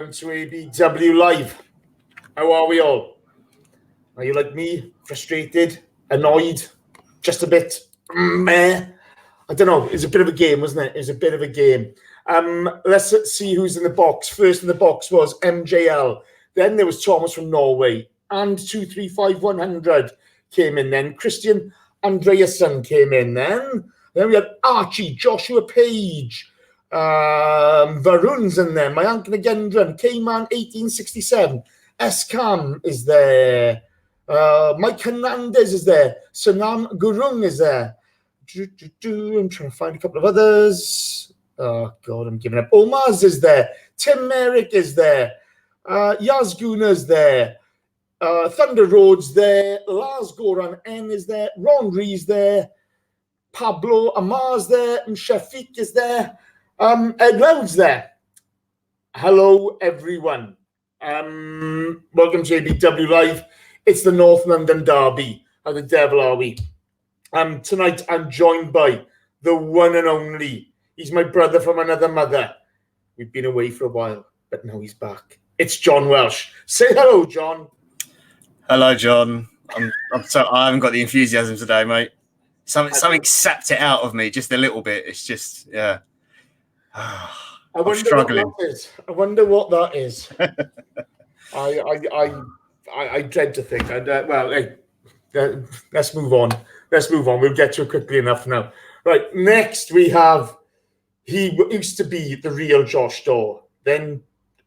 To ABW Live. How are we all? Are you like me? Frustrated? Annoyed? Just a bit meh? I don't know. It's a bit of a game, wasn't it? It's a bit of a game. Let's see who's in the box. First in the box was MJL. Then there was Thomas from Norway. And 235100 came in then. Christian Andreasen came in then. Then we had Archie, Joshua Page. Varun's in there, Mayank Nagendran, K-Man 1867, S-Cam is there, Mike Hernandez is there, Sanam Gurung is there. I'm trying to find a couple of others. Oh God, I'm giving up. Omaz is there, Tim Merrick is there, Yaz Gooners there, Thunder Roads there, Lars Goran N is there, Ron Rees there, Pablo Amar's there, and Shafiq is there. Ed Loud's there. Hello, everyone. Welcome to ABW Live. It's the North London Derby. How the devil are we? Tonight, I'm joined by the one and only. He's my brother from another mother. We've been away for a while, but now he's back. It's John Welsh. Say hello, John. Hello, John. I haven't got the enthusiasm today, mate. Something sapped it out of me just a little bit. It's just, yeah. I wonder what that is. I dread to think. Let's move on. We'll get to it quickly enough now. Right, next we have, he used to be the real Josh Daw. Then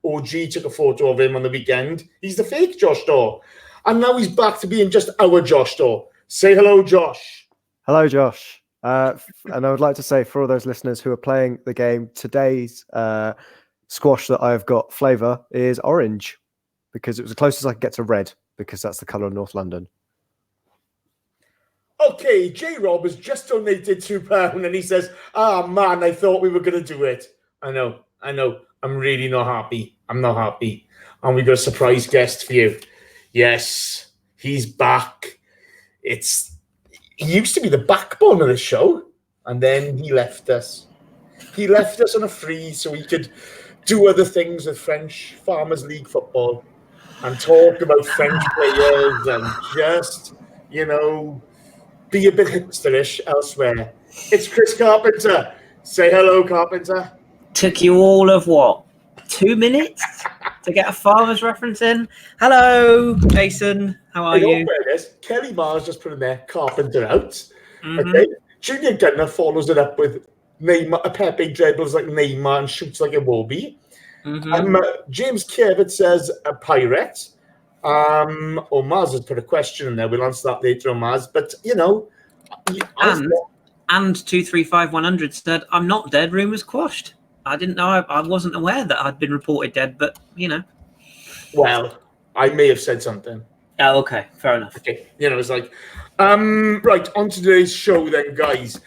OG took a photo of him on the weekend. He's the fake Josh Daw. And now he's back to being just our Josh Daw. Say hello, Josh. Hello, Josh. And I would like to say for all those listeners who are playing the game, today's squash that I've got flavour is orange because it was the closest I could get to red because that's the colour of North London. Okay, J-Rob has just donated £2 and he says, man, I thought we were going to do it. I know. I'm really not happy. I'm not happy. And we've got a surprise guest for you. Yes, he's back. He used to be the backbone of the show, and then he left us. He left us on a free so he could do other things with French Farmers League football and talk about French players and just, be a bit hipsterish elsewhere. It's Kris Carpenter. Say hello, Carpenter. Took you all of what? 2 minutes to get a Farmers reference in? Hello, Jason. How are you? Kelly Mars just put in there, Carpenter out. Mm-hmm. Okay. Junior Gunner follows it up with Neymar. Pepe dribbles like Neymar and shoots like a Wobie. Mm-hmm. James Kevett says a pirate. Mars has put a question in there. We'll answer that later on Mars. But, And 235100 said, I'm not dead. Rumours quashed. I didn't know. I wasn't aware that I'd been reported dead, but, Well, I may have said something. Oh, okay. Fair enough. Okay. It's like, right, on today's show then, guys.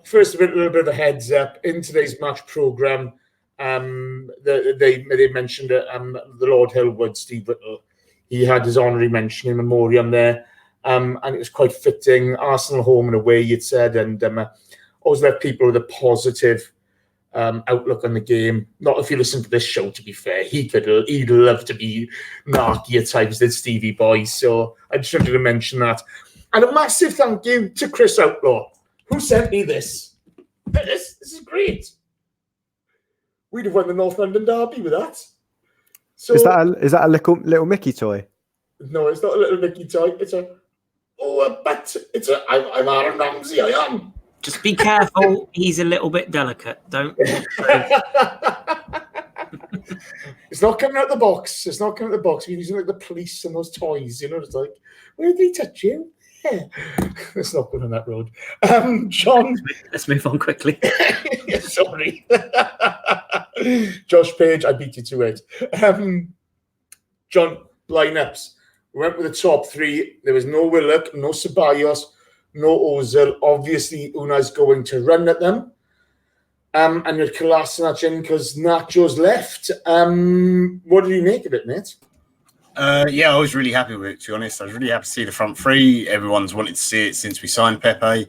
First, a little bit of a heads up. In today's match programme, they mentioned the Lord Hillwood, Steve Whittle. He had his honorary mention in memoriam there, and it was quite fitting. Arsenal home and away, it said, and always left people with a positive outlook on the game. Not if you listen to this show, to be fair. He'd love to be narky at times, did Stevie Boy. So I just wanted to mention that. And a massive thank you to Chris Outlaw, who sent me this. This is great. We'd have won the North London Derby with that. So is that a little Mickey toy? No, it's not a little Mickey toy. I'm Aaron Ramsey, I am. Just be careful. He's a little bit delicate. Don't. It's not coming out the box. We're using like the police and those toys. It's like, where did they touch you? Yeah. Let's not go down that road. John. Let's move on quickly. Sorry. Josh Page, I beat you to it. John, lineups. We went with the top three. There was no Willock, no Ceballos, no Ozil. Obviously, Unai's going to run at them. And you're Kolasinac in because Nacho's left. What did you make of it, mate? I was really happy with it, to be honest. I was really happy to see the front three. Everyone's wanted to see it since we signed Pepe.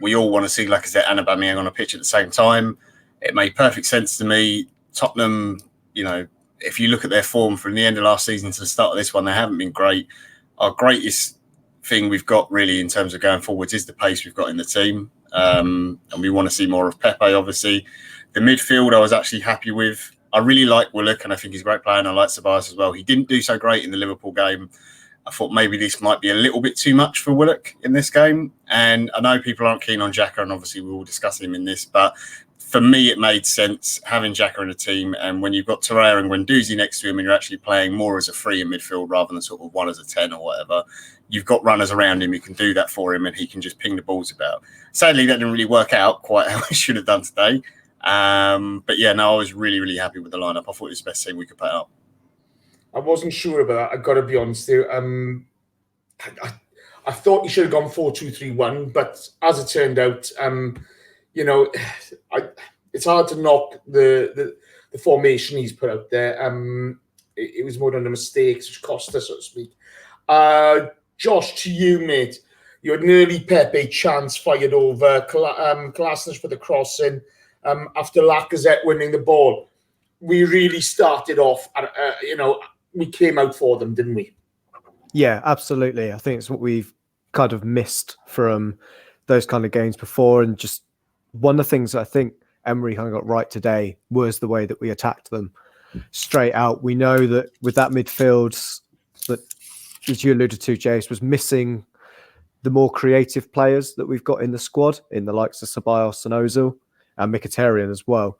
We all want to see Lacazette and Aubameyang on a pitch at the same time. It made perfect sense to me. Tottenham, if you look at their form from the end of last season to the start of this one, they haven't been great. Our greatest thing we've got really in terms of going forwards is the pace we've got in the team. And we want to see more of Pepe, obviously. The midfield I was actually happy with. I really like Willock, and I think he's a great player, and I like Ceballos as well. He didn't do so great in the Liverpool game. I thought maybe this might be a little bit too much for Willock in this game. And I know people aren't keen on Xhaka, and obviously we will discuss him in this, but for me, it made sense having Xhaka in a team. And when you've got Torreira and Guendouzi next to him and you're actually playing more as a free in midfield rather than sort of one as a 10 or whatever, you've got runners around him who can do that for him and he can just ping the balls about. Sadly, that didn't really work out quite how it should have done today. But yeah, no, I was really, really happy with the lineup. I thought it was the best team we could put out. I wasn't sure about that. I've got to be honest there. I thought he should have gone 4-2-3-1, but as it turned out, it's hard to knock the formation he's put out there. It was more than a mistake, which cost us, so to speak. Josh, to you, mate. You had an early Pepe chance fired over Kolasinac for the crossing after Lacazette winning the ball. We really started off, we came out for them, didn't we? Yeah, absolutely. I think it's what we've kind of missed from those kind of games before. And just one of the things I think Emery kind of got right today was the way that we attacked them straight out. We know that with that midfield that, as you alluded to, Jace, was missing the more creative players that we've got in the squad, in the likes of Ceballos and Ozil and Mkhitaryan as well.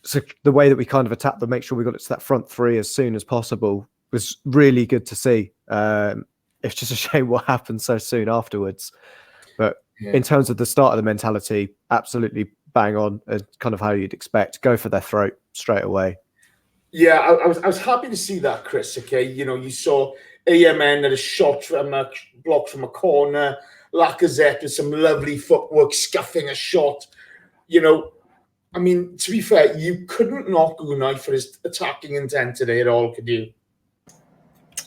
So the way that we kind of attacked them, make sure we got it to that front three as soon as possible, was really good to see. It's just a shame what happened so soon afterwards. But in terms of the start of the mentality, absolutely bang on, kind of how you'd expect. Go for their throat straight away. Yeah, I was happy to see that, Kris. Okay, you saw AMN at a shot from a block from a corner. Lacazette with some lovely footwork, scuffing a shot. I mean, to be fair, you couldn't knock Unai for his attacking intent today at all, could you?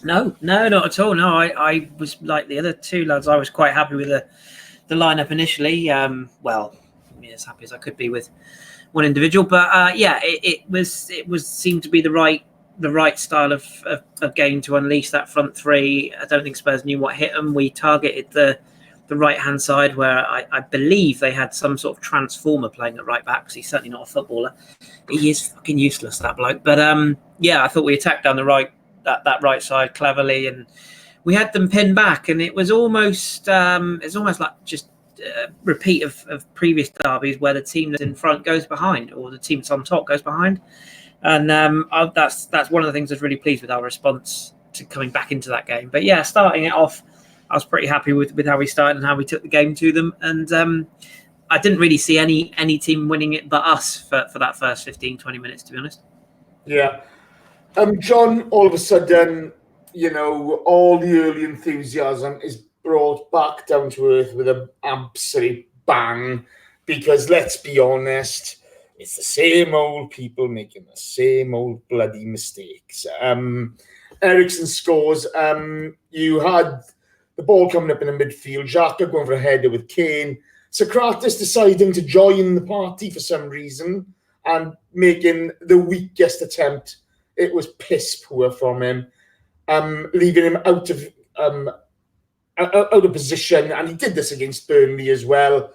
No, not at all. No, I was like the other two lads. I was quite happy with the lineup initially. As happy as I could be with one individual, but it seemed to be the right style of game to unleash that front three. I don't think Spurs knew what hit them. We targeted the right hand side where I believe they had some sort of transformer playing at right back, because he's certainly not a footballer. He is fucking useless, that bloke. But I thought we attacked down the right that right side cleverly, and we had them pinned back, and it was almost like just a repeat of previous derbies where the team that's in front goes behind, or the team that's on top goes behind. And that's one of the things I was really pleased with our response to coming back into that game. But yeah, starting it off, I was pretty happy with how we started and how we took the game to them. And I didn't really see any team winning it but us for that first 15, 20 minutes, to be honest. Yeah. John, all of a sudden, all the early enthusiasm is brought back down to earth with an absolute bang, because let's be honest, it's the same old people making the same old bloody mistakes. Eriksen scores. You had the ball coming up in the midfield, Xhaka going for a header with Kane, Sokratis deciding to join the party for some reason and making the weakest attempt. It was piss poor from him, leaving him out of position, and he did this against Burnley as well.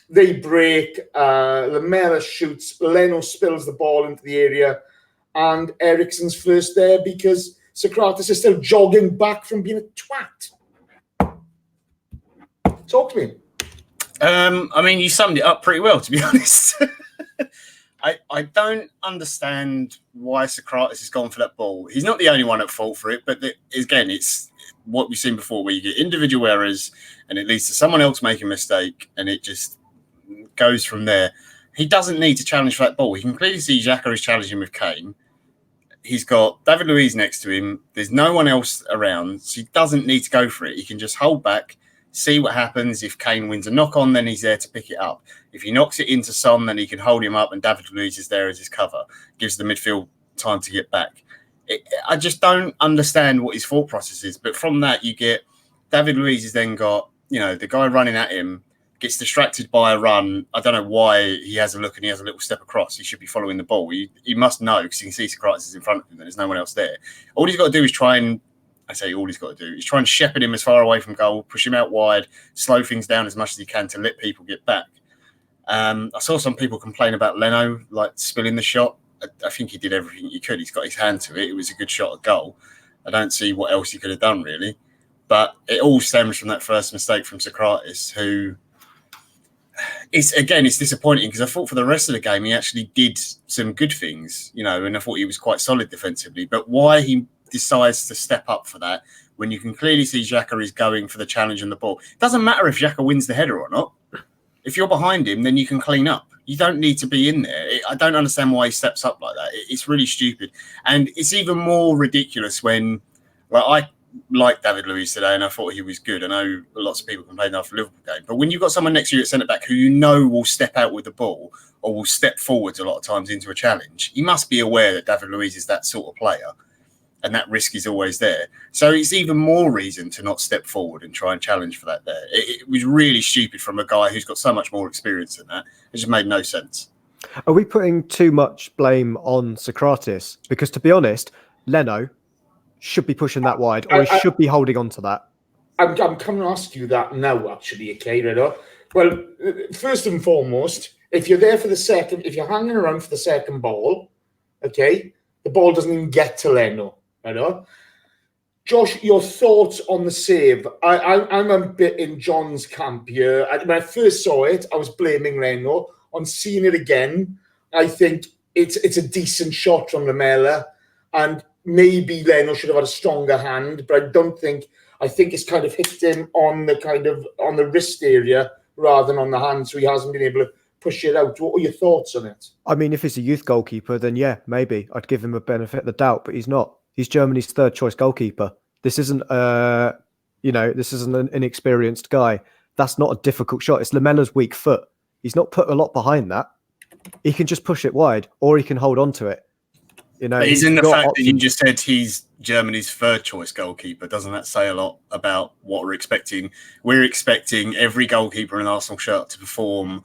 They break, Lamela shoots, Leno spills the ball into the area, and Eriksen's first there because Sokratis is still jogging back from being a twat. Talk to me. You summed it up pretty well, to be honest. I don't understand why Sokratis has gone for that ball. He's not the only one at fault for it, but again, it's what we've seen before, where you get individual errors and it leads to someone else making a mistake, and it just goes from there. He doesn't need to challenge for that ball. He can clearly see Xhaka is challenging with Kane. He's got David Luiz next to him. There's no one else around, so he doesn't need to go for it. He can just hold back, see what happens. If Kane wins a knock-on, then he's there to pick it up. If he knocks it into Son, then he can hold him up, and David Luiz is there as his cover. Gives the midfield time to get back. I just don't understand what his thought process is. But from that, you get David Luiz has then got, the guy running at him. gets distracted by a run. I don't know why he has a look and he has a little step across. He should be following the ball. He must know because he can see Sokratis is in front of him and there's no one else there. All he's got to do is try and shepherd him as far away from goal, push him out wide, slow things down as much as he can to let people get back. I saw some people complain about Leno, like spilling the shot. I think he did everything he could. He's got his hand to it. It was a good shot at goal. I don't see what else he could have done, really. But it all stems from that first mistake from Sokratis, who it's disappointing because I thought for the rest of the game he actually did some good things, and I thought he was quite solid defensively. But why he decides to step up for that when you can clearly see Xhaka is going for the challenge on the ball. It doesn't matter if Xhaka wins the header or not. If you're behind him, then you can clean up. You don't need to be in there. I don't understand why he steps up like that. It's really stupid. And it's even more ridiculous when, I like David Luiz today and I thought he was good. I know lots of people complained after the Liverpool game. But when you've got someone next to you at centre-back who will step out with the ball or will step forwards a lot of times into a challenge, you must be aware that David Luiz is that sort of player. And that risk is always there. So it's even more reason to not step forward and try and challenge for that there. It was really stupid from a guy who's got so much more experience than that. It just made no sense. Are we putting too much blame on Sokratis? Because to be honest, Leno should be pushing that wide or he should be holding on to that. I'm coming to ask you that now, actually, okay, Redo? Well, first and foremost, if you're there for the second, if you're hanging around for the second ball, okay, the ball doesn't even get to Leno. I know. Josh, your thoughts on the save? I'm a bit in John's camp here. When I first saw it, I was blaming Leno. On seeing it again, I think it's a decent shot from Lamela, and maybe Leno should have had a stronger hand, but I think it's kind of hit him on the wrist area rather than on the hand, so he hasn't been able to push it out. What are your thoughts on it? I mean, if he's a youth goalkeeper, then yeah, maybe I'd give him a benefit of the doubt, but he's not. He's Germany's third choice goalkeeper. This isn't this isn't an inexperienced guy. That's not a difficult shot. It's Lamela's weak foot. He's not put a lot behind that. He can just push it wide or he can hold on to it. But isn't the fact that you just said he's Germany's third choice goalkeeper, doesn't that say a lot about what we're expecting? We're expecting every goalkeeper in an Arsenal shirt to perform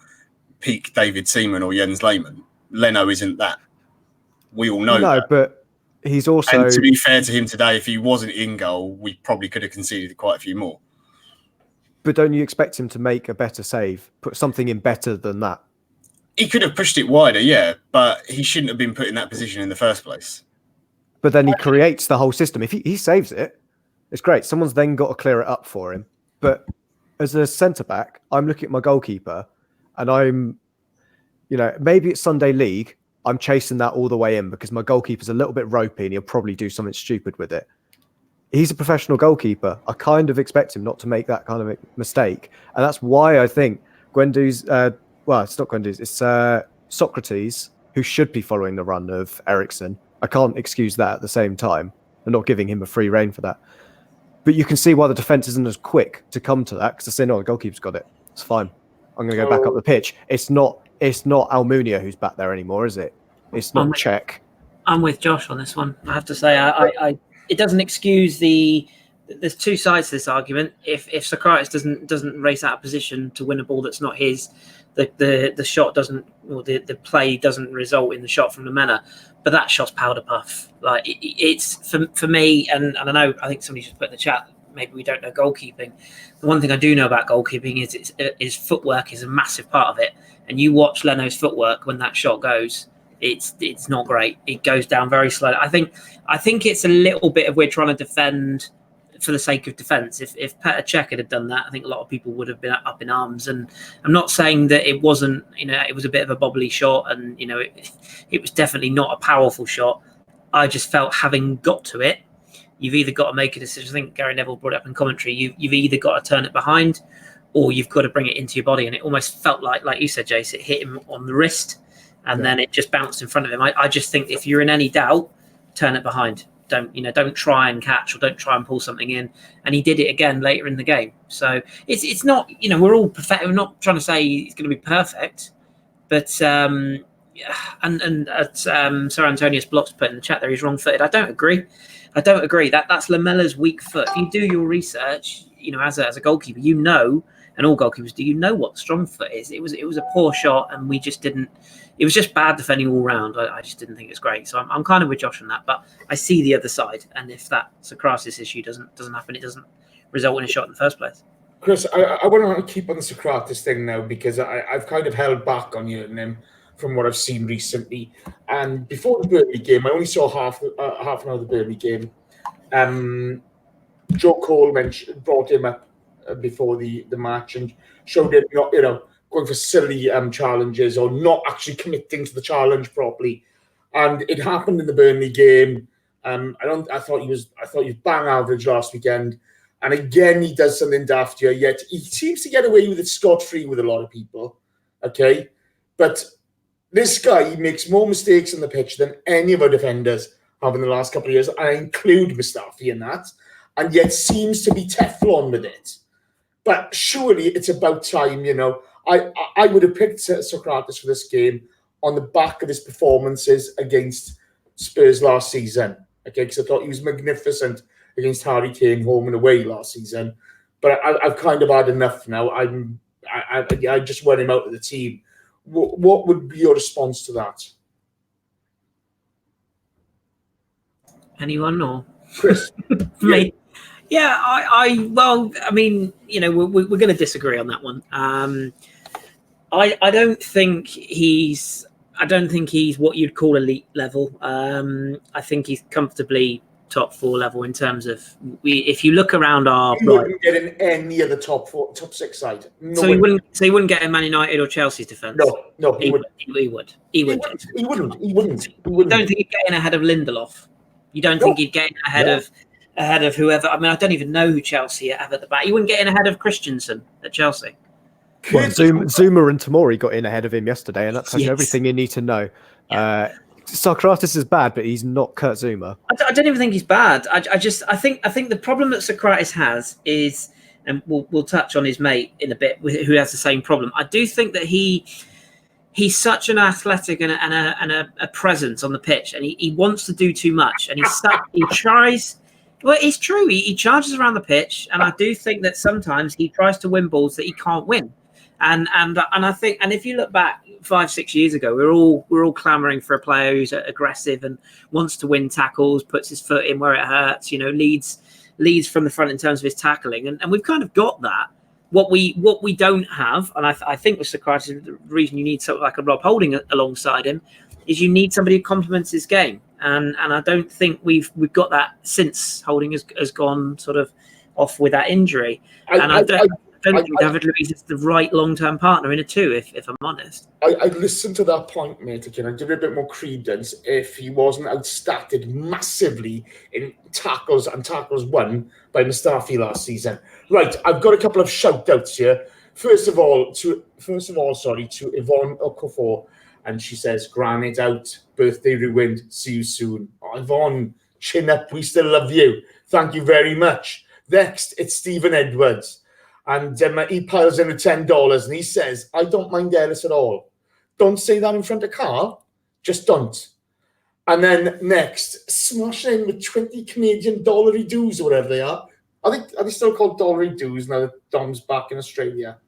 peak David Seaman or Jens Lehmann. Leno isn't that. We all know that. But he's also... And to be fair to him today, if he wasn't in goal, we probably could have conceded quite a few more. But don't you expect him to make a better save? Put something in better than that? He could have pushed it wider, yeah, but he shouldn't have been put in that position in the first place. But then he creates the whole system. If he saves it, it's great. Someone's then got to clear it up for him. But as a centre-back, I'm looking at my goalkeeper and I'm, maybe it's Sunday League, I'm chasing that all the way in because my goalkeeper's a little bit ropey and he'll probably do something stupid with it. He's a professional goalkeeper. I kind of expect him not to make that kind of mistake. And that's why I think Guendouzi, it's not Guendouzi, it's Sokratis, who should be following the run of Eriksen. I can't excuse that at the same time. I'm not giving him a free rein for that. But you can see why the defence isn't as quick to come to that because they say, no, the goalkeeper's got it. It's fine. I'm going to go back up the pitch. It's not Almunia who's back there anymore, is it? It's not Czech. I'm with Josh on this one. I have to say, it doesn't excuse the. There's two sides to this argument. If Sokratis doesn't race out of position to win a ball that's not his, the shot doesn't, or the play doesn't result in the shot from the Mena. But that shot's powder puff. Like it's for me, and I know I think somebody just put in the chat. Maybe we don't know goalkeeping. The one thing I do know about goalkeeping is footwork is a massive part of it. And you watch Leno's footwork when that shot goes, it's not great. It goes down very slowly. I think it's a little bit of we're trying to defend for the sake of defence. If Petr Cech had done that, I think a lot of people would have been up in arms. And I'm not saying that it wasn't, it was a bit of a bobbly shot, and it was definitely not a powerful shot. I just felt having got to it, you've either got to make a decision. I think Gary Neville brought it up in commentary. You've either got to turn it behind, or you've got to bring it into your body. And it almost felt like you said, Jace, it hit him on the wrist, and then it just bounced in front of him. I just think if you're in any doubt, turn it behind. Don't try and catch or don't try and pull something in. And he did it again later in the game. So it's not, we're all perfect. We're not trying to say it's going to be perfect, but Sir Antonius Blocks put in the chat there, he's wrong-footed. I don't agree. That's Lamela's weak foot. If you do your research, as a goalkeeper, and all goalkeepers do, you know what the strong foot is. It was a poor shot, and we just didn't. It was just bad defending all round. I just didn't think it was great. So I'm kind of with Josh on that, but I see the other side, and if that Sokratis issue doesn't happen, it doesn't result in a shot in the first place. Chris, I want to keep on the Sokratis thing now, because I've kind of held back on you and him from what I've seen recently. And before the Burnley game, I only saw half an hour of the Burnley game. Joe Cole brought him up before the match and showed him not, going for silly challenges or not actually committing to the challenge properly. And it happened in the Burnley game. I thought he was bang average last weekend. And again, he does something daft here, yet he seems to get away with it scot-free with a lot of people. Okay? But this guy, he makes more mistakes on the pitch than any of our defenders have in the last couple of years. I include Mustafi in that, and yet seems to be Teflon with it. But surely it's about time, I would have picked Sokratis for this game on the back of his performances against Spurs last season. Okay, because I thought he was magnificent against Harry Kane home and away last season. But I've kind of had enough now. I just want him out of the team. What would be your response to that? Anyone or Chris? Me? Yeah, well, I mean, we're going to disagree on that one. I don't think he's what you'd call elite level. I think he's comfortably top 4 level in terms of if you look around our. He wouldn't get in any of the top 6 side. No, so he wouldn't get in Man United or Chelsea's defence. No, he wouldn't. He would. He wouldn't. You don't think he'd get in ahead of Lindelof. You don't think he'd get in ahead of whoever. I mean, I don't even know who Chelsea have at the back. He wouldn't get in ahead of Christensen at Chelsea. Well, Zuma and Tomori got in ahead of him yesterday, and that tells you everything you need to know. Yeah. Sokratis is bad, but he's not Kurt Zuma. I don't even think he's bad. I think the problem that Sokratis has is, and we'll touch on his mate in a bit, who has the same problem. I do think that he's such an athletic and a presence on the pitch, and he wants to do too much, and he tries. Well, it's true. He charges around the pitch, and I do think that sometimes he tries to win balls that he can't win. And I think, and if you look back 5-6 years ago, we're all clamoring for a player who's aggressive and wants to win tackles, puts his foot in where it hurts, leads from the front in terms of his tackling, and we've kind of got that. What we don't have, and I think with Sokratis, the reason you need something like a Rob Holding alongside him is you need somebody who complements his game, and I don't think we've got that since Holding has gone sort of off with that injury, I don't think David Luiz is the right long-term partner in a 2, if I'm honest. I'd listen to that point, mate, again. I'd give it a bit more credence if he wasn't outstatted massively in tackles and tackles won by Mustafi last season. Right, I've got a couple of shout-outs here. First of all, to Yvonne Okafor, and she says, "Granite out, birthday ruined, see you soon." Oh, Yvonne, chin up, we still love you. Thank you very much. Next, it's Stephen Edwards. And he piles in the $10 and he says, "I don't mind Ellis at all. Don't say that in front of Carl. Just don't." And then next, smashing in with 20 Canadian dollary dues or whatever they are. Are they still called dollary dues now that Dom's back in Australia?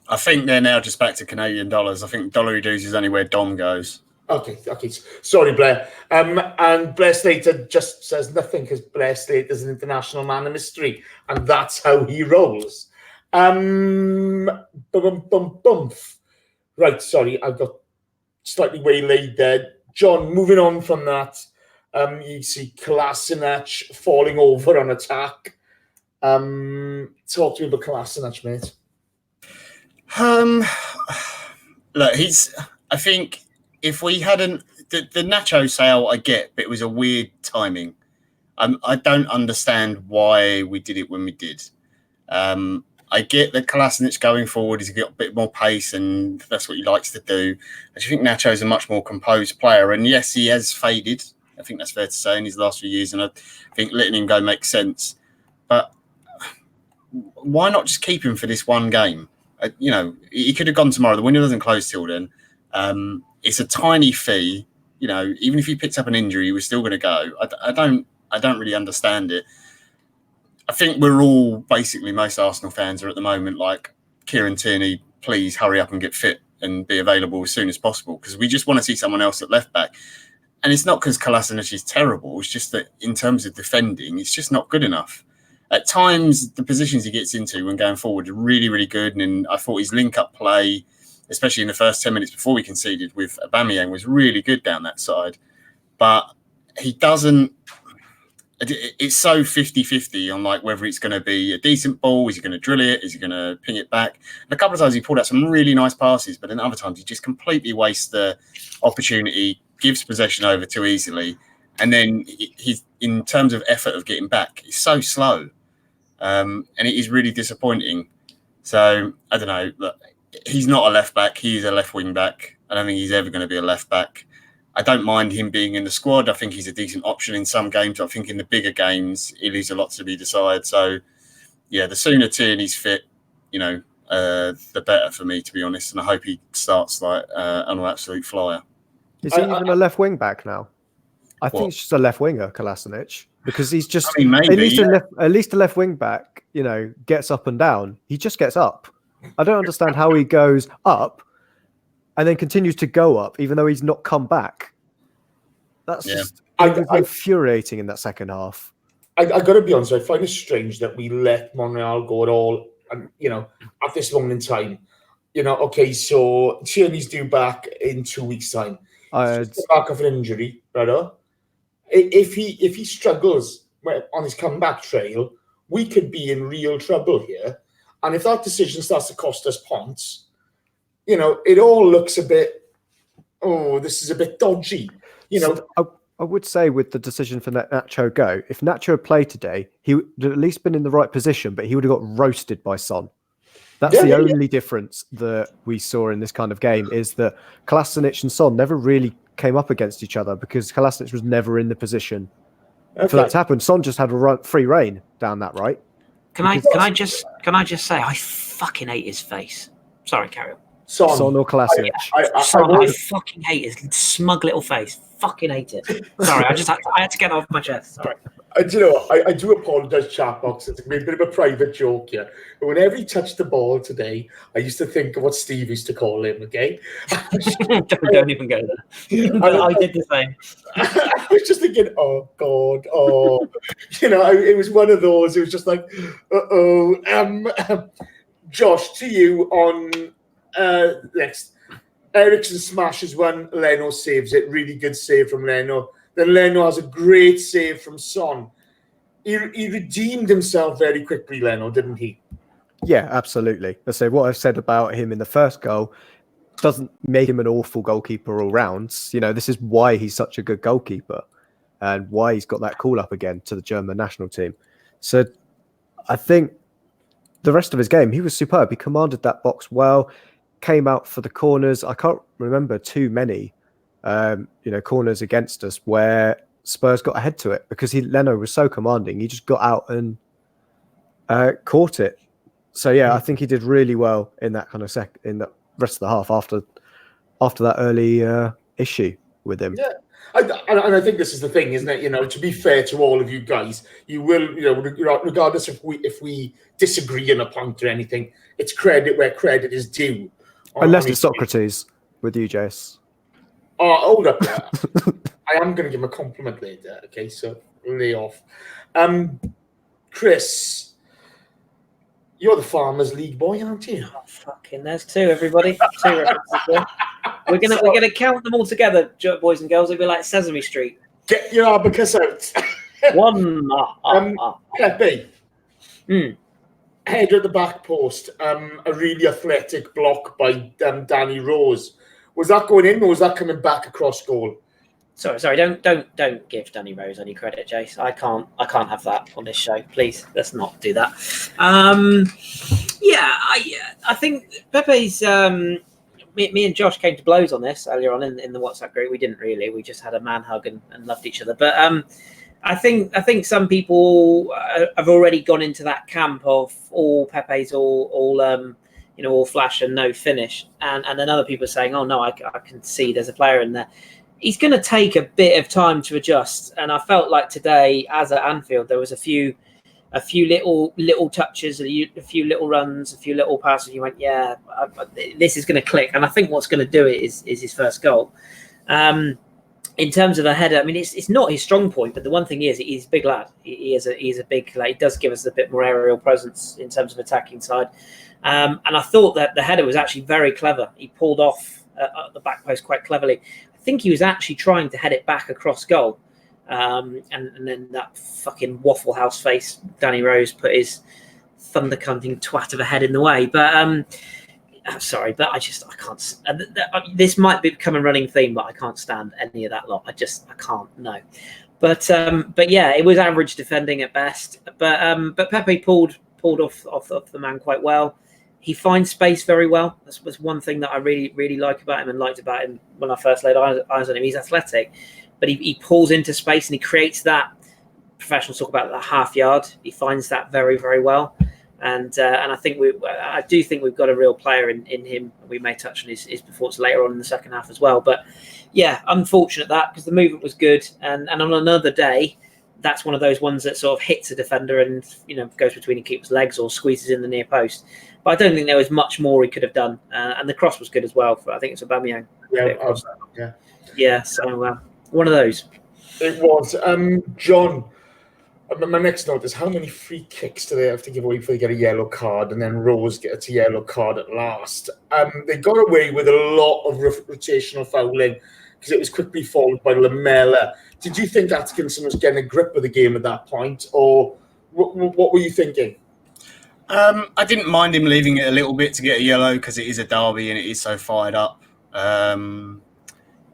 I think they're now just back to Canadian dollars. I think dollary dues is only where Dom goes. Okay. Sorry, Blair. And Blair Slater just says nothing because Blair Slater is an international man of mystery. And that's how he rolls. Right, sorry, I got slightly waylaid there. John, moving on from that, you see Kolasinac falling over on attack. Talk to me about Kolasinac, mate. Look, I think if we hadn't the Nacho sale, I get, but it was a weird timing. I don't understand why we did it when we did. I get that Kolasinac going forward, he's got a bit more pace and that's what he likes to do. I just think Nacho's a much more composed player. And yes, he has faded. I think that's fair to say in his last few years. And I think letting him go makes sense. But why not just keep him for this one game? He could have gone tomorrow. The window doesn't close till then. It's a tiny fee. Even if he picked up an injury, he was still going to go. I don't really understand it. I think we're all basically, most Arsenal fans are at the moment like, Kieran Tierney, please hurry up and get fit and be available as soon as possible, because we just want to see someone else at left back. And it's not because Kolasinac is terrible. It's just that in terms of defending, it's just not good enough. At times, the positions he gets into when going forward are really, really good. And I thought his link-up play, especially in the first 10 minutes before we conceded with Aubameyang, was really good down that side. But he doesn't... It's so 50-50 on like whether it's going to be a decent ball, is he going to drill it, is he going to ping it back? And a couple of times he pulled out some really nice passes, but then other times he just completely wastes the opportunity, gives possession over too easily, and then he's, in terms of effort of getting back, he's so slow, and it is really disappointing. So I don't know. Look, he's not a left back; he's a left wing back. I don't think he's ever going to be a left back. I don't mind him being in the squad. I think he's a decent option in some games. I think in the bigger games, it leaves a lot to be decided. So, yeah, the sooner Tierney's fit, the better for me, to be honest. And I hope he starts like an absolute flyer. Is he even a left wing back now? I think it's just a left winger, Kolasinac, because he's just maybe, at least a left wing back. Gets up and down. He just gets up. I don't understand how he goes up and then continues to go up, even though he's not come back. That's just infuriating in that second half. I got to be honest, I find it strange that we let Monreal go at all, and at this moment in time. Okay, so Tierney's due back in 2 weeks' time. Back of an injury, brother. If he struggles on his comeback trail, we could be in real trouble here. And if that decision starts to cost us points, it all looks a bit, this is a bit dodgy. I would say with the decision for Nacho go, if Nacho had played today, he would have at least been in the right position, but he would have got roasted by Son. That's the only difference that we saw in this kind of game, is that Kolasinac and Son never really came up against each other because Kolasinac was never in the position for that to happen. Son just had free reign down that right. Can I just say I fucking hate his face. Sorry, carry on. Son or Kolasinac? I fucking hate his smug little face. Fucking hate it. Sorry, I had to get it off my chest. Sorry. Do you know what? I do apologise, chat box. It's a bit of a private joke here. But whenever he touched the ball today, I used to think of what Steve used to call him, okay? don't even go there. I did the same. I was just thinking, oh, God, it was one of those. It was just like, Josh, to you on next. Eriksen smashes one, Leno saves it. Really good save from Leno. Then Leno has a great save from Son. He redeemed himself very quickly, Leno, didn't he? Yeah, absolutely. I say what I've said about him in the first goal doesn't make him an awful goalkeeper all round. This is why he's such a good goalkeeper and why he's got that call up again to the German national team. So I think the rest of his game, he was superb. He commanded that box well, came out for the corners. I can't remember too many corners against us where Spurs got ahead to it because Leno was so commanding. He just got out and caught it. So yeah, I think he did really well in that kind of in the rest of the half after that early issue with him. Yeah, and I think this is the thing, isn't it? To be fair to all of you guys, you will, regardless if we disagree on a point or anything, it's credit where credit is due. Unless it's Sokratis with you, Jace. Oh, hold up there. I am going to give him a compliment later. Okay, so lay off. Kris, you're the Farmers League boy, aren't you? Oh, fucking, there's two, everybody. Two references there. We're gonna count them all together, boys and girls. It'll be like Sesame Street. Get your abacus out. One. Pepe. Header at the back post. A really athletic block by Danny Rose. Was that going in or was that coming back across goal? Sorry. Don't give Danny Rose any credit, Jace. I can't have that on this show. Please, let's not do that. I think Pepe's. Me and Josh came to blows on this earlier on in the WhatsApp group. We didn't really. We just had a man hug and loved each other. But I think some people have already gone into that camp of all Pepe's all flash and no finish, and then other people are saying, oh no, I can see there's a player in there. He's going to take a bit of time to adjust, and I felt like today, as at Anfield, there was a few a few little touches, a few little runs, a few little passes. You went, this is going to click. And I think what's going to do it is his first goal. In terms of a header, I mean, it's not his strong point, but the one thing is he's a big lad. He's a big lad. He does give us a bit more aerial presence in terms of attacking side. And I thought that the header was actually very clever. He pulled off at the back post quite cleverly. I think he was actually trying to head it back across goal. And then that fucking Waffle House face, Danny Rose, put his thunder-cunting twat of a head in the way. But I'm sorry, but I can't. This might become a running theme, but I can't stand any of that lot. I can't. No. But yeah, it was average defending at best. But Pepe pulled off the man quite well. He finds space very well. That's was one thing that I really like about him and liked about him when I first laid eyes on him. He's athletic, but he pulls into space and he creates that. Professionals talk about that half yard. He finds that very, very well. And I do think we've got a real player in him. We may touch on his performance later on in the second half as well. But yeah, unfortunate that because the movement was good. And on another day, that's one of those ones that sort of hits a defender and goes between the keeper's legs or squeezes in the near post. But I don't think there was much more he could have done. And the cross was good as well. I think it's Aubameyang. Yeah. So one of those. It was John. My next note is how many free kicks do they have to give away before they get a yellow card, and then Rose gets a yellow card at last. They got away with a lot of rotational fouling because it was quickly followed by Lamela. Did you think Atkinson was getting a grip of the game at that point, or what were you thinking? I didn't mind him leaving it a little bit to get a yellow because it is a derby and it is so fired up.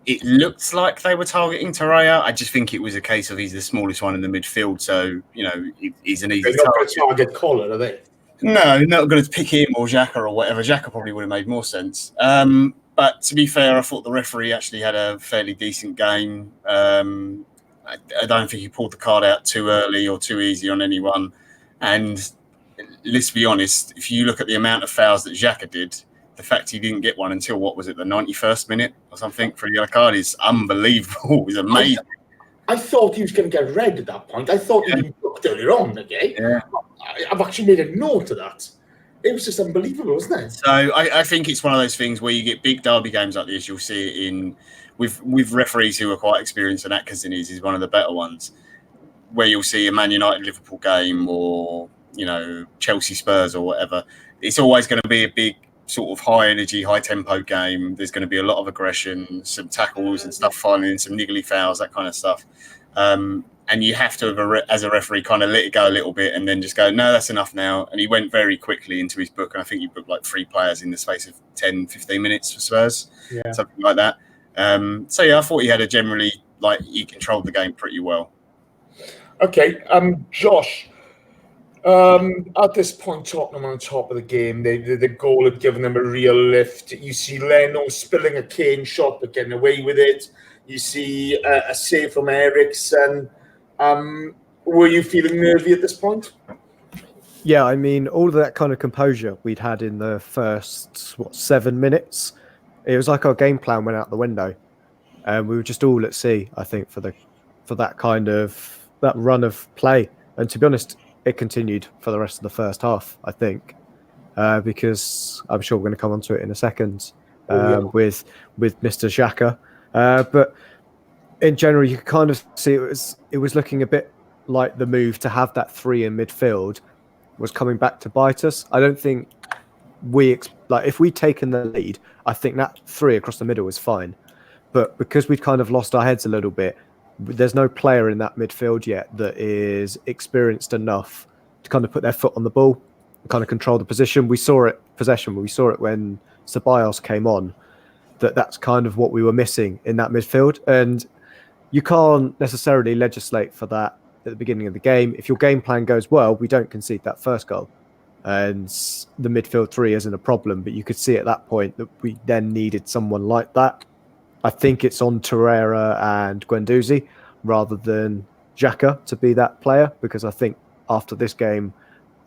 It looked like they were targeting Torreira. I just think it was a case of he's the smallest one in the midfield, so he's an easy target. They're not going to target Colin, are they? No, not going to pick him or Xhaka or whatever. Xhaka probably would have made more sense. But to be fair, I thought the referee actually had a fairly decent game. I don't think he pulled the card out too early or too easy on anyone. And let's be honest, if you look at the amount of fouls that Xhaka did, the fact he didn't get one until, the 91st minute or something for a yellow card is unbelievable. It was amazing. I thought he was going to get red at that point. I thought he'd been booked earlier on the game. Yeah. I've actually made a note of that. It was just unbelievable, wasn't it? So I think it's one of those things where you get big derby games like this. You'll see it in with referees who are quite experienced, and Atkinson is one of the better ones, where you'll see a Man United Liverpool game or Chelsea Spurs or whatever. It's always going to be a big sort of high energy, high tempo game. There's going to be a lot of aggression, some tackles and stuff falling in, some niggly fouls, that kind of stuff. And you have to, as a referee, kind of let it go a little bit and then just go, no, that's enough now. And he went very quickly into his book. And I think he booked like 3 players in the space of 10, 15 minutes for Spurs, something like that. So yeah, I thought he had he controlled the game pretty well. Okay, Josh. At this point, Tottenham on top of the game. The goal had given them a real lift. You see Leno spilling a Kane shot but getting away with it. You see a save from Eriksen. Were you feeling nervy at this point? Yeah, I mean, all of that kind of composure we'd had in the first 7 minutes, it was like our game plan went out the window, and we were just all at sea. I think for that run of play, and to be honest, it continued for the rest of the first half, I think, because I'm sure we're going to come onto it in a second with Mr. Xhaka. But in general, you could kind of see it was looking a bit like the move to have that 3 in midfield was coming back to bite us. I don't think if we'd taken the lead, I think that 3 across the middle was fine. But because we'd kind of lost our heads a little bit, there's no player in that midfield yet that is experienced enough to kind of put their foot on the ball and kind of control the position. We saw it when Ceballos came on, that's kind of what we were missing in that midfield. And you can't necessarily legislate for that at the beginning of the game. If your game plan goes well, we don't concede that first goal. And the midfield 3 isn't a problem, but you could see at that point that we then needed someone like that. I think it's on Torreira and Guendouzi rather than Xhaka to be that player, because I think after this game,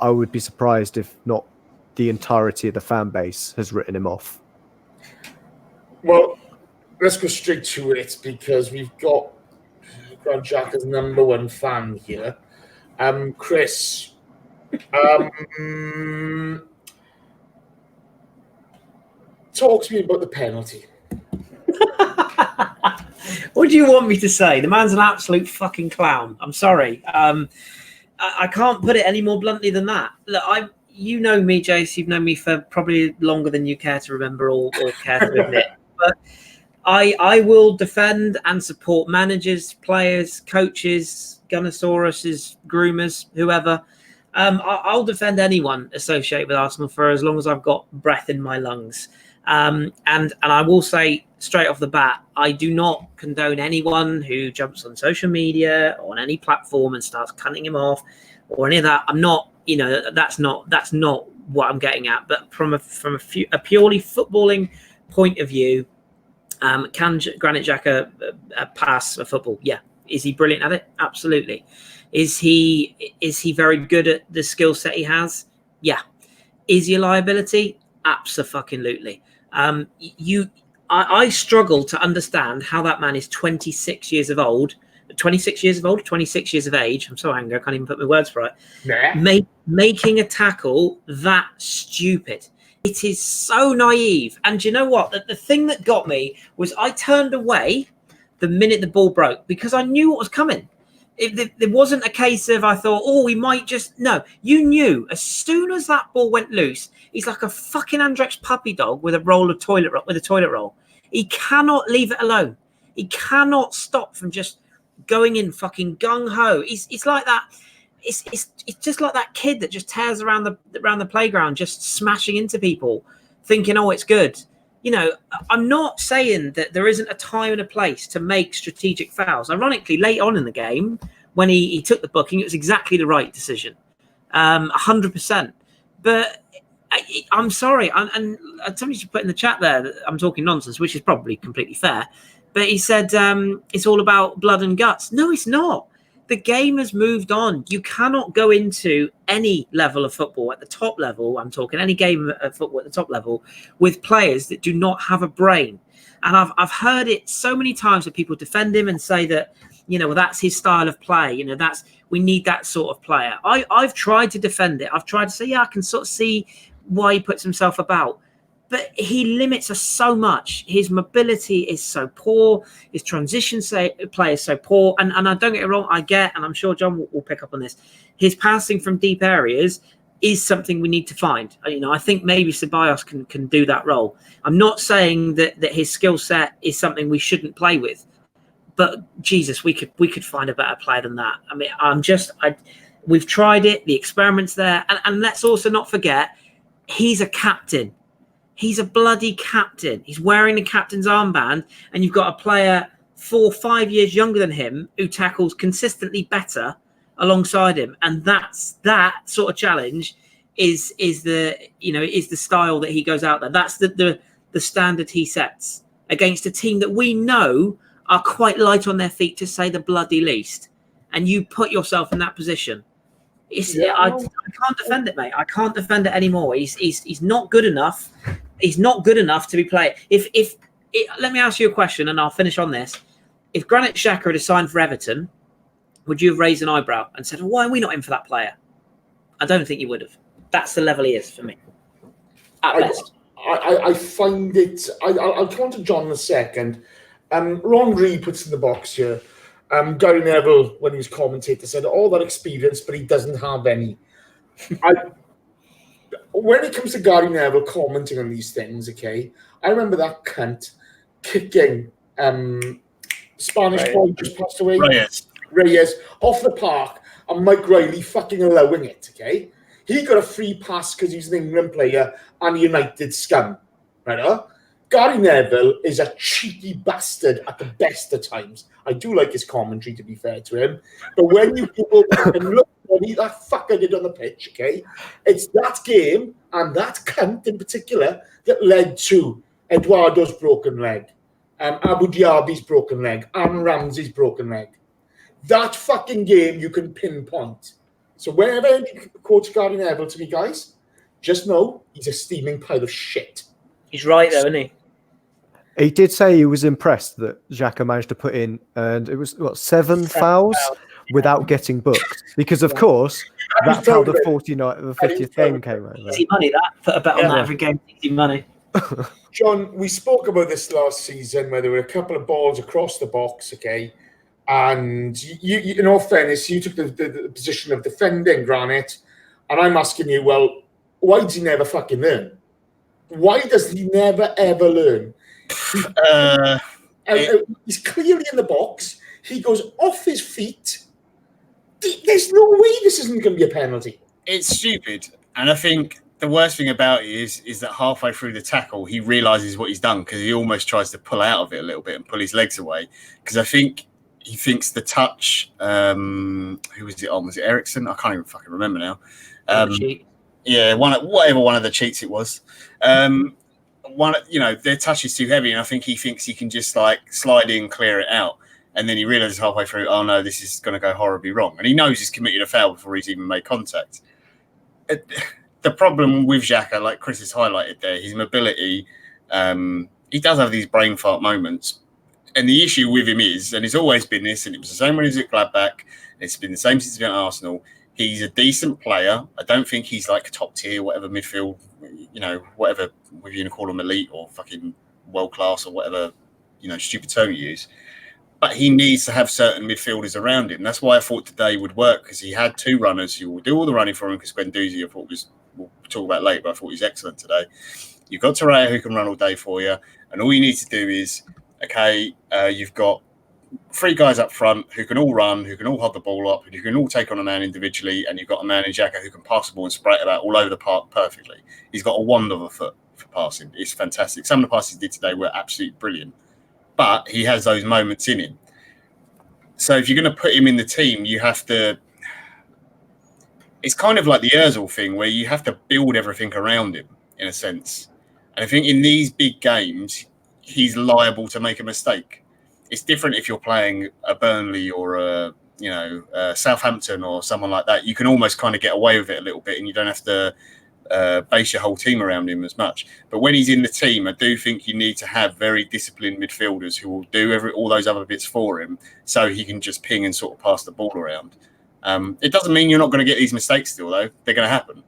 I would be surprised if not the entirety of the fan base has written him off. Well, let's go straight to it because we've got Xhaka's number 1 fan here. Kris, Talk to me about the penalty. What do you want me to say? The man's an absolute fucking clown. I'm sorry. I can't put it any more bluntly than that. Look, you know me, Jace. You've known me for probably longer than you care to remember or care to admit. But I will defend and support managers, players, coaches, Gunnosauruses, groomers, whoever. I'll defend anyone associated with Arsenal for as long as I've got breath in my lungs. And I will say straight off the bat, I do not condone anyone who jumps on social media or on any platform and starts cutting him off or any of that. I'm not, that's not what I'm getting at. But from a purely footballing point of view, can Granit Xhaka pass a football? Yeah. Is he brilliant at it? Absolutely. Is he very good at the skill set he has? Yeah. Is he a liability? Absolutely. I struggle to understand how that man is 26 years of age. I'm so angry, I can't even put my words for it. Nah. Making a tackle that stupid. It is so naive. And you know what? The thing that got me was I turned away the minute the ball broke because I knew what was coming. There wasn't a case of I thought, we might just... No, you knew as soon as that ball went loose, he's like a fucking Andrex puppy dog with a toilet roll. He cannot leave it alone. He cannot stop from just going in fucking gung-ho. It's like that. It's just like that kid that just tears around the playground, just smashing into people, thinking, it's good. I'm not saying that there isn't a time and a place to make strategic fouls. Ironically, late on in the game, when he took the booking, it was exactly the right decision, 100%. But I'm sorry, and somebody should put in the chat there that I'm talking nonsense, which is probably completely fair. But he said it's all about blood and guts. No, it's not. The game has moved on. You cannot go into any level of football at the top level. I'm talking any game of football at the top level with players that do not have a brain. And I've heard it so many times that people defend him and say that, that's his style of play. We need that sort of player. I've tried to defend it. I've tried to say, I can sort of see why he puts himself about. But he limits us so much. His mobility is so poor. His transition play is so poor. And I don't get it wrong. And I'm sure John will pick up on this. His passing from deep areas is something we need to find. I think maybe Ceballos can do that role. I'm not saying that his skill set is something we shouldn't play with. But Jesus, we could find a better player than that. I mean, we've tried it. The experiment's there. And let's also not forget, he's a captain. He's a bloody captain. He's wearing the captain's armband, and you've got a player 4 or 5 years younger than him who tackles consistently better alongside him. And that sort of challenge is the style that he goes out there. That's the standard he sets against a team that we know are quite light on their feet, to say the bloody least. And you put yourself in that position. I can't defend it, mate. I can't defend it anymore. He's not good enough. He's not good enough to be played. Let me ask you a question, and I'll finish on this. If Granit Xhaka had signed for Everton, would you have raised an eyebrow and said, why are we not in for that player? I don't think you would have. That's the level he is for me. At best. I find it... I'll come on to John in a second. Ron Reed puts in the box here. Gary Neville, when he was commentator, said all that experience, but he doesn't have any. When it comes to Gary Neville commenting on these things, okay, I remember that cunt kicking Spanish boy just passed away. Reyes off the park, and Mike Riley fucking allowing it, okay? He got a free pass because he's an England player and a United scum, right? Gary Neville is a cheeky bastard at the best of times. I do like his commentary, to be fair to him. But when you people and look what that fucker did on the pitch, okay, it's that game and that cunt in particular that led to Eduardo's broken leg, Abu Dhabi's broken leg, Aaron Ramsey's broken leg. That fucking game you can pinpoint. So whenever you quote Gary Neville to me, guys, just know he's a steaming pile of shit. He's right, though, isn't he? He did say he was impressed that Xhaka managed to put in, and it was, 7 fouls without getting booked. Because, of course, That's how the 50th game came over. Easy money, that. Put a bet on that every game. Easy money. John, we spoke about this last season where there were a couple of balls across the box, okay? And you in all fairness, you took the position of defending Granit. And I'm asking you, well, why does he never fucking learn? Why does he never, ever learn? He's clearly in the box. He goes off his feet. There's no way this isn't going to be a penalty. It's stupid. And I think the worst thing about it is that halfway through the tackle, he realises what he's done because he almost tries to pull out of it a little bit and pull his legs away. Because I think he thinks the touch, who was it on? Was it Ericsson? I can't even fucking remember now. Yeah, whatever one of the cheats it was. Their touch is too heavy, and I think he thinks he can just like slide in, clear it out. And then he realises halfway through, oh no, this is going to go horribly wrong. And he knows he's committed a foul before he's even made contact. The problem with Xhaka, like Kris has highlighted there, his mobility, he does have these brain fart moments. And the issue with him is, and it's always been this, and it was the same when he was at Gladbach, it's been the same since he's been at Arsenal, he's a decent player. I don't think he's like top tier, whatever midfield, whatever, whether you call him elite or fucking world class or whatever, stupid term you use. But he needs to have certain midfielders around him. That's why I thought today would work, because he had two runners who will do all the running for him, because Guendouzi, I thought we'll talk about later, but I thought he was excellent today. You've got Torreira who can run all day for you, and all you need to do is, you've got three guys up front who can all run, who can all hold the ball up, who can all take on a man individually, and you've got a man in Xhaka who can pass the ball and spray it about all over the park perfectly. He's got a wand of a foot for passing. It's fantastic. Some of the passes he did today were absolutely brilliant. But he has those moments in him. So if you're going to put him in the team, you have to... It's kind of like the Ozil thing, where you have to build everything around him, in a sense. And I think in these big games, he's liable to make a mistake. It's different if you're playing a Burnley or a Southampton or someone like that. You can almost kind of get away with it a little bit, and you don't have to base your whole team around him as much. But when he's in the team, I do think you need to have very disciplined midfielders who will do all those other bits for him, so he can just ping and sort of pass the ball around. It doesn't mean you're not going to get these mistakes still, though. They're going to happen.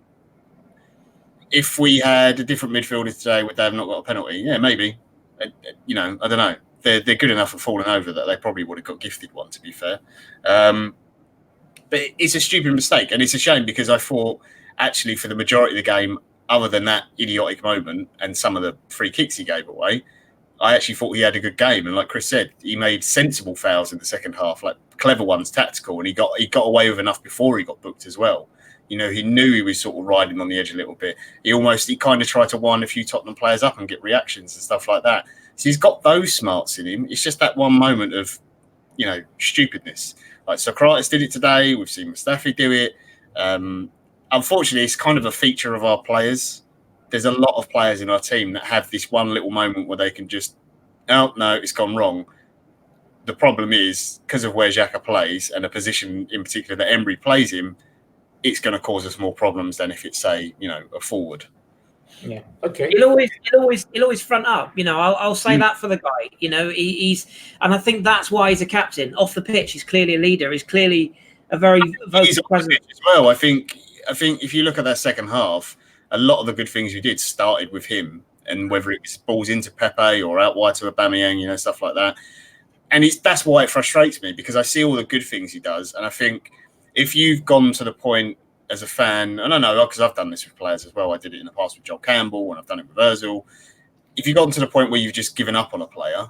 If we had a different midfielder today, would they have not got a penalty? Yeah, maybe. I don't know. They're good enough at falling over that they probably would have got gifted one, to be fair. But it's a stupid mistake, and it's a shame, because I thought, actually, for the majority of the game, other than that idiotic moment and some of the free kicks he gave away, I actually thought he had a good game. And like Kris said, he made sensible fouls in the second half, like clever ones, tactical, and he got away with enough before he got booked as well. He knew he was sort of riding on the edge a little bit. He kind of tried to wind a few Tottenham players up and get reactions and stuff like that. So he's got those smarts in him. It's just that one moment of, stupidness. Like Sokratis did it today. We've seen Mustafi do it. Unfortunately, it's kind of a feature of our players. There's a lot of players in our team that have this one little moment where they can just, oh, no, it's gone wrong. The problem is, because of where Xhaka plays and a position in particular that Emery plays in, it's going to cause us more problems than if it's, say, a forward. Yeah. Okay. He'll always front up. I'll say that for the guy. He's, and I think that's why he's a captain. Off the pitch, he's clearly a leader. He's clearly a very vocal presence as well. I think if you look at that second half, a lot of the good things we did started with him, and whether it was balls into Pepe or out wide to Aubameyang, stuff like that. And that's why it frustrates me, because I see all the good things he does, and I think if you've gone to the point as a fan, and I know because I've done this with players as well. I did it in the past with Joel Campbell, and I've done it with Ozil. If you've gotten to the point where you've just given up on a player,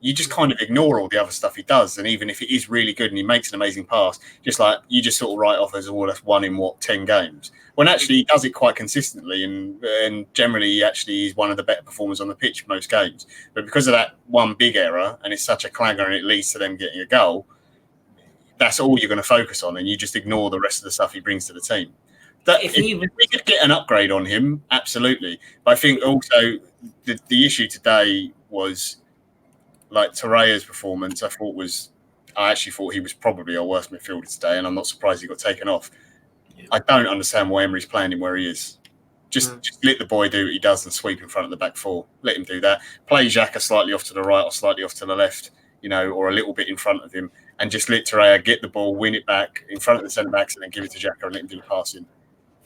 you just kind of ignore all the other stuff he does. And even if it is really good and he makes an amazing pass, you just sort of write off as, that's one in 10 games. When actually he does it quite consistently, and generally he actually is one of the better performers on the pitch most games. But because of that one big error, and it's such a clanger and it leads to them getting a goal, that's all you're going to focus on, and you just ignore the rest of the stuff he brings to the team. If we could get an upgrade on him, absolutely. But I think also the issue today was, like, Torreira's performance. I actually thought he was probably our worst midfielder today, and I'm not surprised he got taken off. Yeah. I don't understand why Emery's playing him where he is. Just let the boy do what he does and sweep in front of the back four. Let him do that. Play Xhaka slightly off to the right or slightly off to the left, or a little bit in front of him, and just let Torreira get the ball, win it back in front of the centre-backs, and then give it to Xhaka and let him do the passing.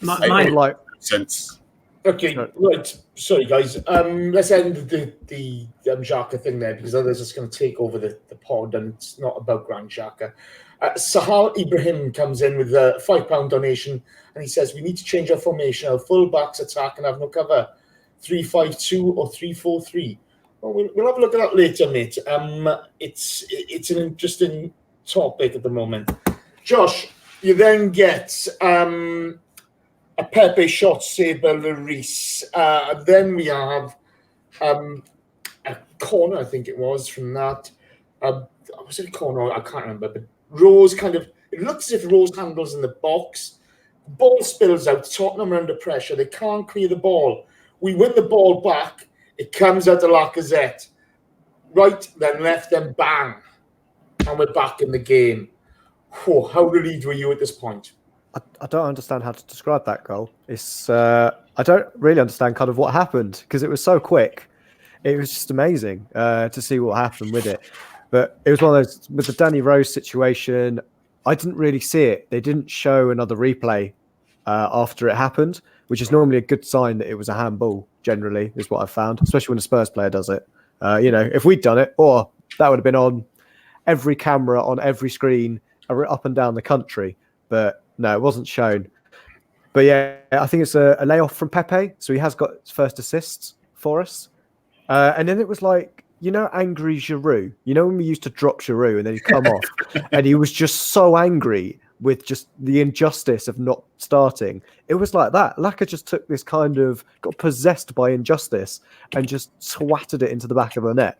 Like sense. Okay, right. Sorry, guys. Let's end the Xhaka thing there, because others are just going to take over the pod, and it's not about Grand Xhaka. Sahal Ibrahim comes in with a £5 donation, and he says, we need to change our formation. Our full-backs attack and have no cover. 3-5-2 or 3-4-3. Well, we'll have a look at that later, mate. It's an interesting topic at the moment. Josh, you then get a Pepe shot save by Lloris. Then we have a corner, I think it was, from that. Was it a corner? I can't remember. But Rose it looks as if Rose handles in the box. Ball spills out. Tottenham are under pressure. They can't clear the ball. We win the ball back. It comes out to Lacazette. Right, then left, then bang. And we're back in the game. Whew, how relieved were you at this point? I don't understand how to describe that goal. It's I don't really understand kind of what happened, because it was so quick. It was just amazing to see what happened with it. But it was one of those, with the Danny Rose situation, I didn't really see it. They didn't show another replay after it happened, which is normally a good sign that it was a handball, generally, is what I've found, especially when a Spurs player does it. If we'd done it, or that would have been on every camera, on every screen, up and down the country. But no, it wasn't shown. But yeah, I think it's a layoff from Pepe. So he has got his first assists for us. And then it was like, angry Giroud. When we used to drop Giroud and then he'd come off. And he was just so angry with just the injustice of not starting. It was like that. Laka just took this got possessed by injustice and just swatted it into the back of the net.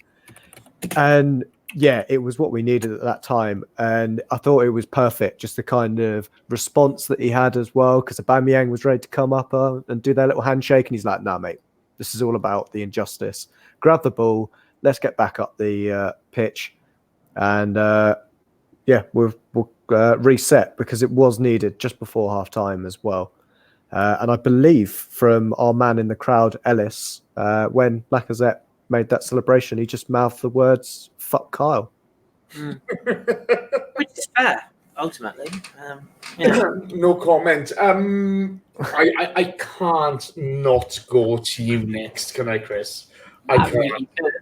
And yeah, it was what we needed at that time. And I thought it was perfect, just the kind of response that he had as well, because Aubameyang was ready to come up and do their little handshake. And he's like, nah, mate, this is all about the injustice. Grab the ball. Let's get back up the pitch. And we'll reset, because it was needed just before half time as well. And I believe from our man in the crowd, Ellis, when Lacazette made that celebration, he just mouthed the words, fuck Kyle. Which is fair, ultimately. No comment. I can't not go to you next, can I, Kris? I can't. Really could,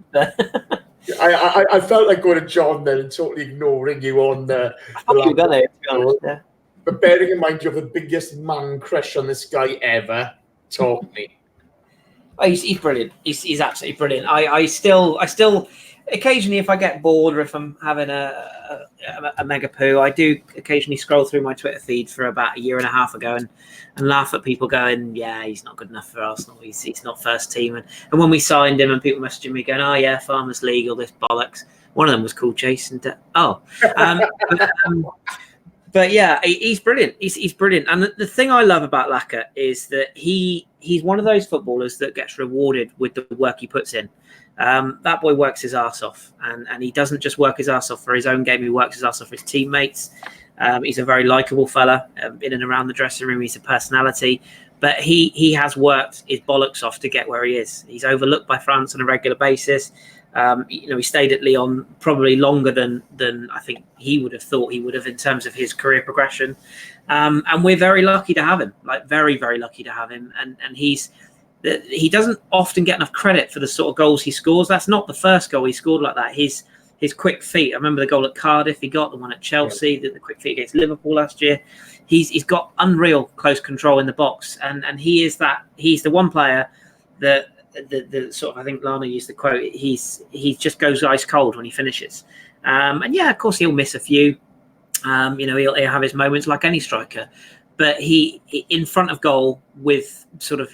I felt like going to John then and totally ignoring you on the you got it, to be honest, yeah. But bearing in mind you have the biggest man crush on this guy ever, talk me. Oh, he's brilliant. He's absolutely brilliant. I still occasionally, if I get bored or if I'm having a mega poo, I do occasionally scroll through my Twitter feed for about a year and a half ago and laugh at people going, yeah, he's not good enough for Arsenal. He's not first team. And when we signed him and people messaging me going, oh yeah, Farmers League, all this bollocks. One of them was called Jason. But yeah, he's brilliant. He's brilliant. And the thing I love about Laka is that he's one of those footballers that gets rewarded with the work he puts in. That boy works his arse off, and he doesn't just work his arse off for his own game. He works his arse off for his teammates. He's a very likable fella in and around the dressing room. He's a personality, but he has worked his bollocks off to get where he is. He's overlooked by France on a regular basis. He stayed at Lyon probably longer than I think he would have thought he would have in terms of his career progression. And we're very lucky to have him, like very, very lucky to have him. And he doesn't often get enough credit for the sort of goals he scores. That's not the first goal he scored like that. His quick feet. I remember the goal at Cardiff he got, the one at Chelsea, the quick feet against Liverpool last year. He's got unreal close control in the box, and he's the one player that the sort of, I think Lana used the quote, he just goes ice cold when he finishes. And yeah, of course he'll miss a few. He'll have his moments like any striker. But he in front of goal with sort of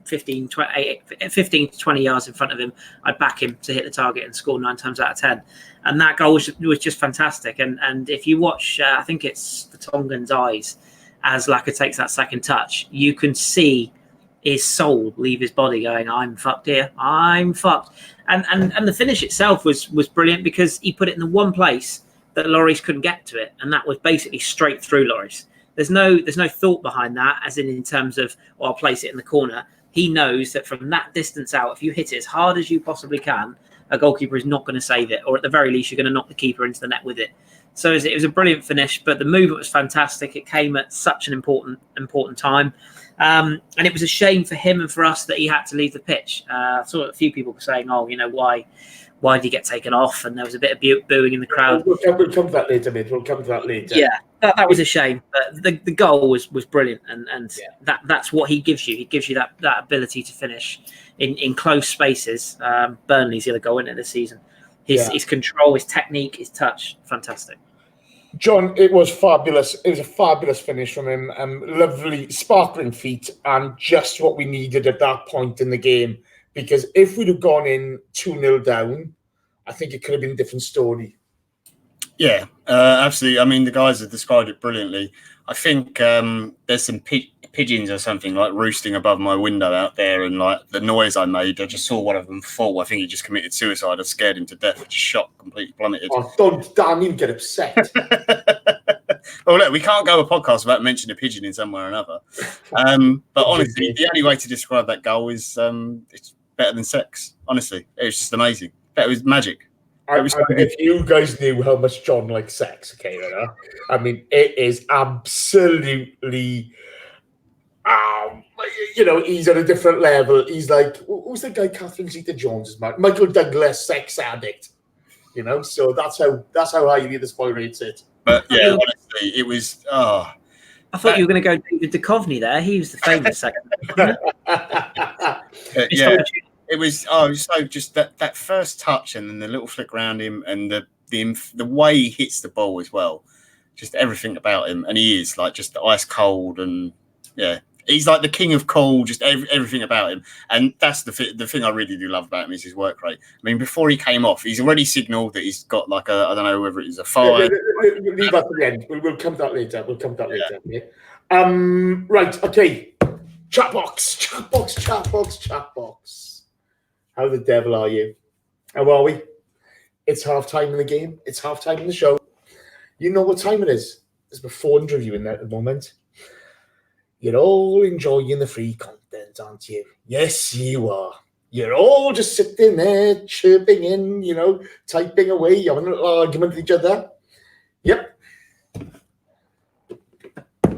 15 to 20 yards in front of him, I'd back him to hit the target and score 9 times out of 10. And that goal was just fantastic. And if you watch, I think it's the Tongan's eyes as Laka takes that second touch, you can see his soul leave his body going, I'm fucked here. I'm fucked. And the finish itself was brilliant because he put it in the one place that Lloris couldn't get to it. And that was basically straight through Lloris. There's no thought behind that, as in terms of, I'll place it in the corner. He knows that from that distance out, if you hit it as hard as you possibly can, a goalkeeper is not going to save it, or at the very least, you're going to knock the keeper into the net with it. So it was a brilliant finish, but the movement was fantastic. It came at such an important time. And it was a shame for him and for us that he had to leave the pitch. I saw a few people were saying, why did he get taken off? And there was a bit of booing in the crowd. We'll come to that later, mate. We'll come to that later. Yeah, that was a shame. But the goal was brilliant. And that's what he gives you. He gives you that ability to finish in close spaces. Burnley's the other goal in it this season. His control, his technique, his touch, fantastic. John, it was fabulous. It was a fabulous finish from him. Lovely, sparkling feet, and just what we needed at that point in the game. Because if we'd have gone in 2-0 down, I think it could have been a different story. Yeah, absolutely. I mean, the guys have described it brilliantly. I think there's some pigeons or something like roosting above my window out there, and like the noise I made, I just saw one of them fall. I think he just committed suicide. I scared him to death. Just shot, completely plummeted. Oh, don't even get upset. Well, look, we can't go a podcast without mentioning a pigeon in some way or another. But honestly, the only way to describe that goal is it's better than sex. Honestly, it was just amazing. It was magic. If you guys knew how much John likes sex, okay, I mean, it is absolutely, he's at a different level. He's like, who's the guy Catherine Zeta-Jones is married? Michael Douglas, sex addict. So that's how highly this boy rates it. But yeah, honestly, it was. I thought you were going to go David Duchovny there. He was the famous second. It was so just that first touch and then the little flick around him and the way he hits the ball as well, just everything about him, and he is like just ice cold, and he's like the king of cool, just everything about him, and that's the thing I really do love about him is his work rate. I mean, before he came off, he's already signalled that he's got like I don't know whether it is a fire. Leave that to the end. We'll come to that later. Later. Right, okay. Chat box. How the devil are you? How are we? It's half time in the game. It's half time in the show. You know what time it is. There's about 400 of you in there at the moment. You're all enjoying the free content, aren't you? Yes, you are. You're all just sitting there, chirping in, typing away, having a little argument with each other. Yep.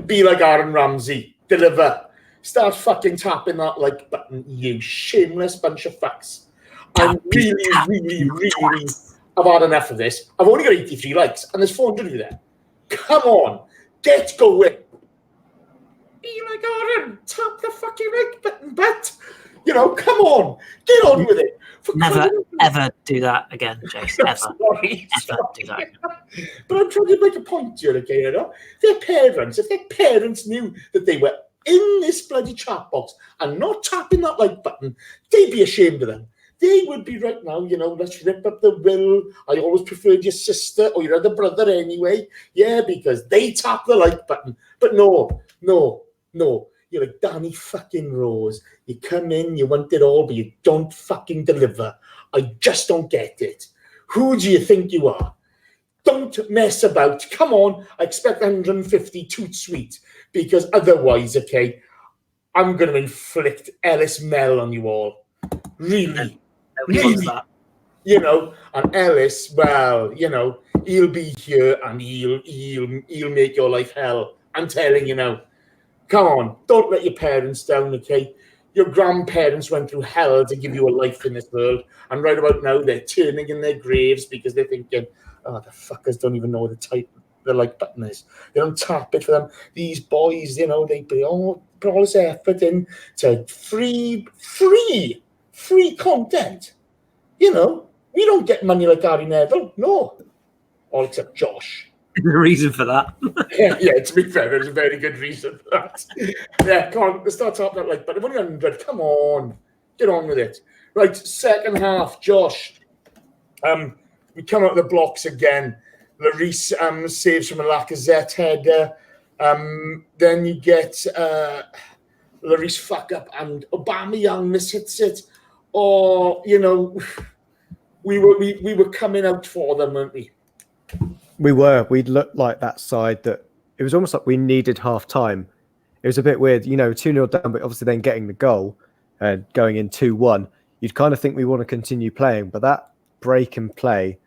Be like Aaron Ramsey. Deliver. Start fucking tapping that like button, you shameless bunch of fucks. I'm really, I've had enough of this. I've only got 83 likes, and there's 400 of you there. Come on, get going. Be like Aaron, tap the fucking like button, but come on, get on with it. Never ever do that again, Jace. Ever. Sorry. Do that. But I'm trying to make a point here, okay? Their parents, if their parents knew that they were in this bloody chat box and not tapping that like button, they'd be ashamed of them. They would be right now, let's rip up the will. I always preferred your sister or your other brother anyway. Yeah, because they tap the like button. But no. You're like Danny fucking Rose. You come in, you want it all, but you don't fucking deliver. I just don't get it. Who do you think you are? Don't mess about. Come on. I expect 150 toot sweet. Because otherwise, okay, I'm going to inflict Ellis Mel on you all. Really. That. And Ellis, well, he'll be here and he'll make your life hell. I'm telling you now. Come on, don't let your parents down, okay? Your grandparents went through hell to give you a life in this world, and right about now they're turning in their graves because they're thinking, oh, the fuckers don't even know what the like button is. They don't tap it for them. These boys, they put all this effort in to free content. We don't get money like Gary Neville, no. All except Josh. The reason for that. yeah, to be fair, there's a very good reason for that. Yeah, come on, let's start talking that like, but 100, come on, get on with it. Right, second half, Josh. We come out of the blocks again. Lloris saves from a Lacazette header. Then you get Lloris fuck up and Aubameyang mishits it. Or, we were coming out for them, weren't we? We were. We looked like that side that it was almost like we needed half time. It was a bit weird, 2-0 down, but obviously then getting the goal and going in 2-1, you'd kind of think we want to continue playing, but that break and play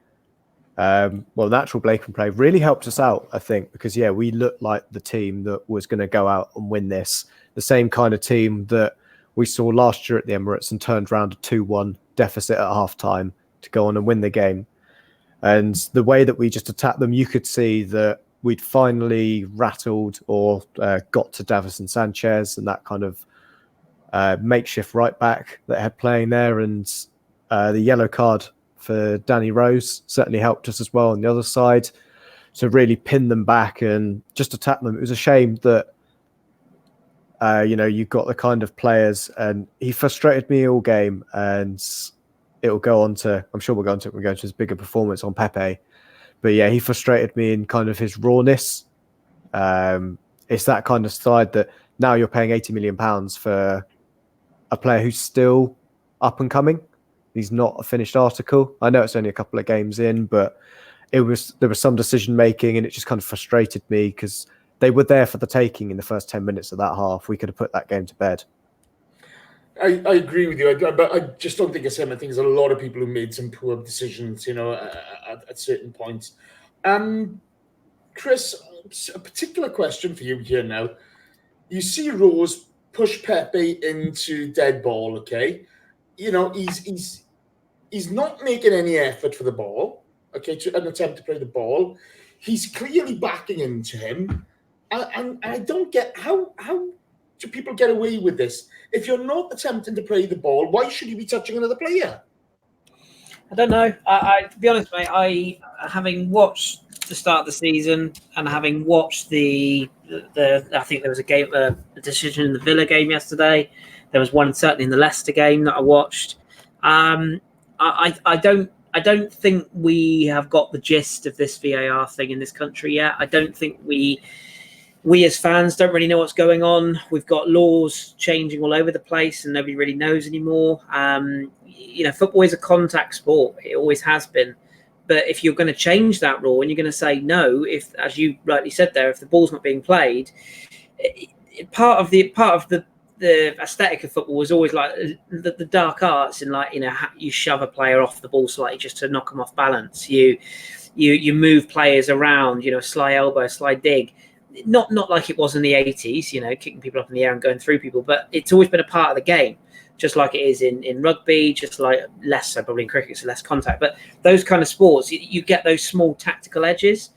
natural blatant play really helped us out, I think, because we looked like the team that was going to go out and win this. The same kind of team that we saw last year at the Emirates and turned around a 2-1 deficit at half-time to go on and win the game. And the way that we just attacked them, you could see that we'd finally rattled or got to Davison Sanchez and that kind of makeshift right back that had playing there. And the yellow card for Danny Rose certainly helped us as well on the other side to really pin them back and just attack them. It was a shame that, you've got the kind of players, and he frustrated me all game, and it'll go on to, I'm sure we'll go into his bigger performance on Pepe. But he frustrated me in kind of his rawness. It's that kind of side that now you're paying £80 million for a player who's still up and coming. He's not a finished article. I know it's only a couple of games in, but there was some decision making, and it just kind of frustrated me because they were there for the taking in the first 10 minutes of that half. We could have put that game to bed. I agree with you, but I just don't think it's him. I think there's a lot of people who made some poor decisions, at certain points. Kris, a particular question for you here now. You see Rose push Pepe into dead ball, okay? He's not making any effort for the ball, okay, to an attempt to play the ball. He's clearly backing into him. And I don't get how do people get away with this? If you're not attempting to play the ball, why should you be touching another player? I don't know. I to be honest, mate, having watched the start of the season and having watched the I think there was a decision in the Villa game yesterday. There was one certainly in the Leicester game that I watched. I don't think we have got the gist of this VAR thing in this country yet. I don't think we as fans don't really know what's going on. We've got laws changing all over the place and nobody really knows anymore. Football is a contact sport. It always has been. But if you're going to change that rule and you're going to say no, if, as you rightly said there, if the ball's not being played, part of the aesthetic of football was always like the dark arts, and you shove a player off the ball slightly just to knock them off balance. You move players around, sly elbow, sly dig. Not like it was in the 80s, kicking people up in the air and going through people, but it's always been a part of the game, just like it is in rugby, just like less so probably in cricket, so less contact. But those kind of sports, you get those small tactical edges.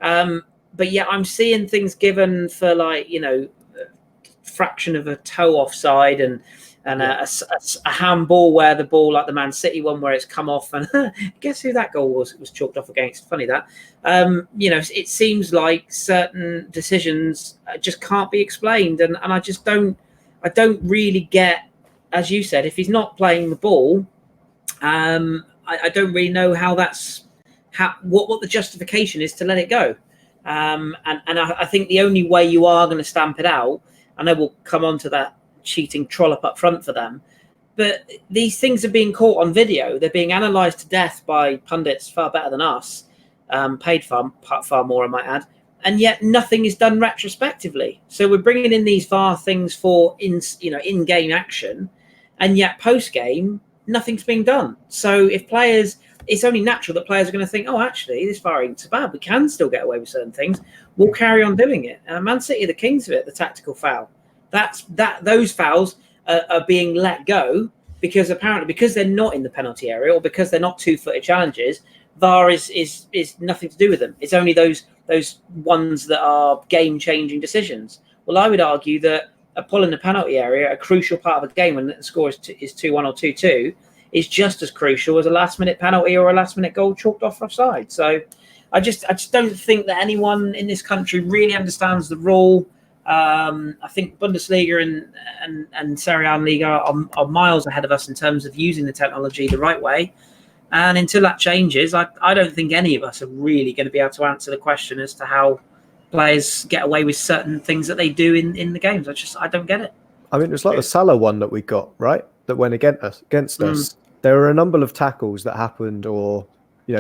But I'm seeing things given for fraction of a toe offside and a handball where the ball, like the Man City one, where it's come off, and guess who that goal was chalked off against? Funny that. It seems like certain decisions just can't be explained, and I don't really get, as you said, if he's not playing the ball, I don't really know what the justification is to let it go. And I think the only way you are going to stamp it out, I know we'll come on to that cheating trollop up front for them, but these things are being caught on video. They're being analysed to death by pundits far better than us, paid far more, I might add, and yet nothing is done retrospectively. So we're bringing in these VAR things for in-game action, and yet post-game nothing's being done. So if players, it's only natural that players are going to think, oh, actually, this VAR ain't so bad. We can still get away with certain things. We'll carry on doing it. Man City are the kings of it, the tactical foul. Those fouls are being let go because they're not in the penalty area or because they're not 2-footed challenges. VAR is nothing to do with them. It's only those ones that are game-changing decisions. Well, I would argue that a pull in the penalty area, a crucial part of a game when the score is 2-1 or 2-2, is just as crucial as a last-minute penalty or a last-minute goal chalked off offside. So I just don't think that anyone in this country really understands the rule. I think Bundesliga and Serie A and Liga are miles ahead of us in terms of using the technology the right way. And until that changes, I don't think any of us are really going to be able to answer the question as to how players get away with certain things that they do in the games. I don't get it. I mean, it was like the Salah one that we got, right? That went against us. There were a number of tackles that happened or,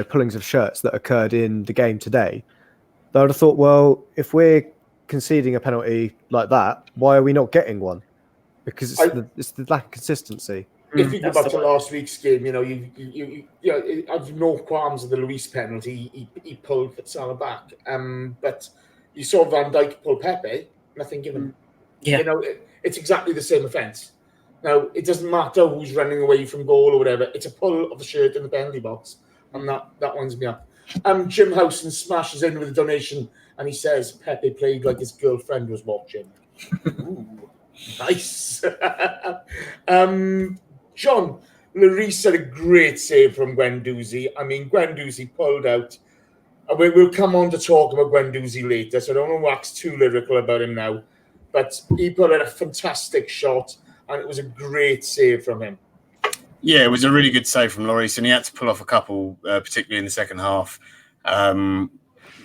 pullings of shirts that occurred in the game today. I would have thought, well, if we're conceding a penalty like that, why are we not getting one? Because it's the lack of consistency. if you go back That's to the last week's game, I've no qualms with the Luis penalty. He pulled Salah back. But you saw Van Dijk pull Pepe, nothing given. Yeah. It's exactly the same offence. Now, it doesn't matter who's running away from goal or whatever. It's a pull of the shirt in the penalty box, and that winds me up. Jim Housen smashes in with a donation, and he says Pepe played like his girlfriend was watching. Ooh, nice. John, Lloris had a great save from Guendouzi. I mean, Guendouzi pulled out. We'll come on to talk about Guendouzi later, so I don't want to wax too lyrical about him now. But he put out a fantastic shot, and it was a great save from him. Yeah, it was a really good save from Lloris, and he had to pull off a couple, particularly in the second half.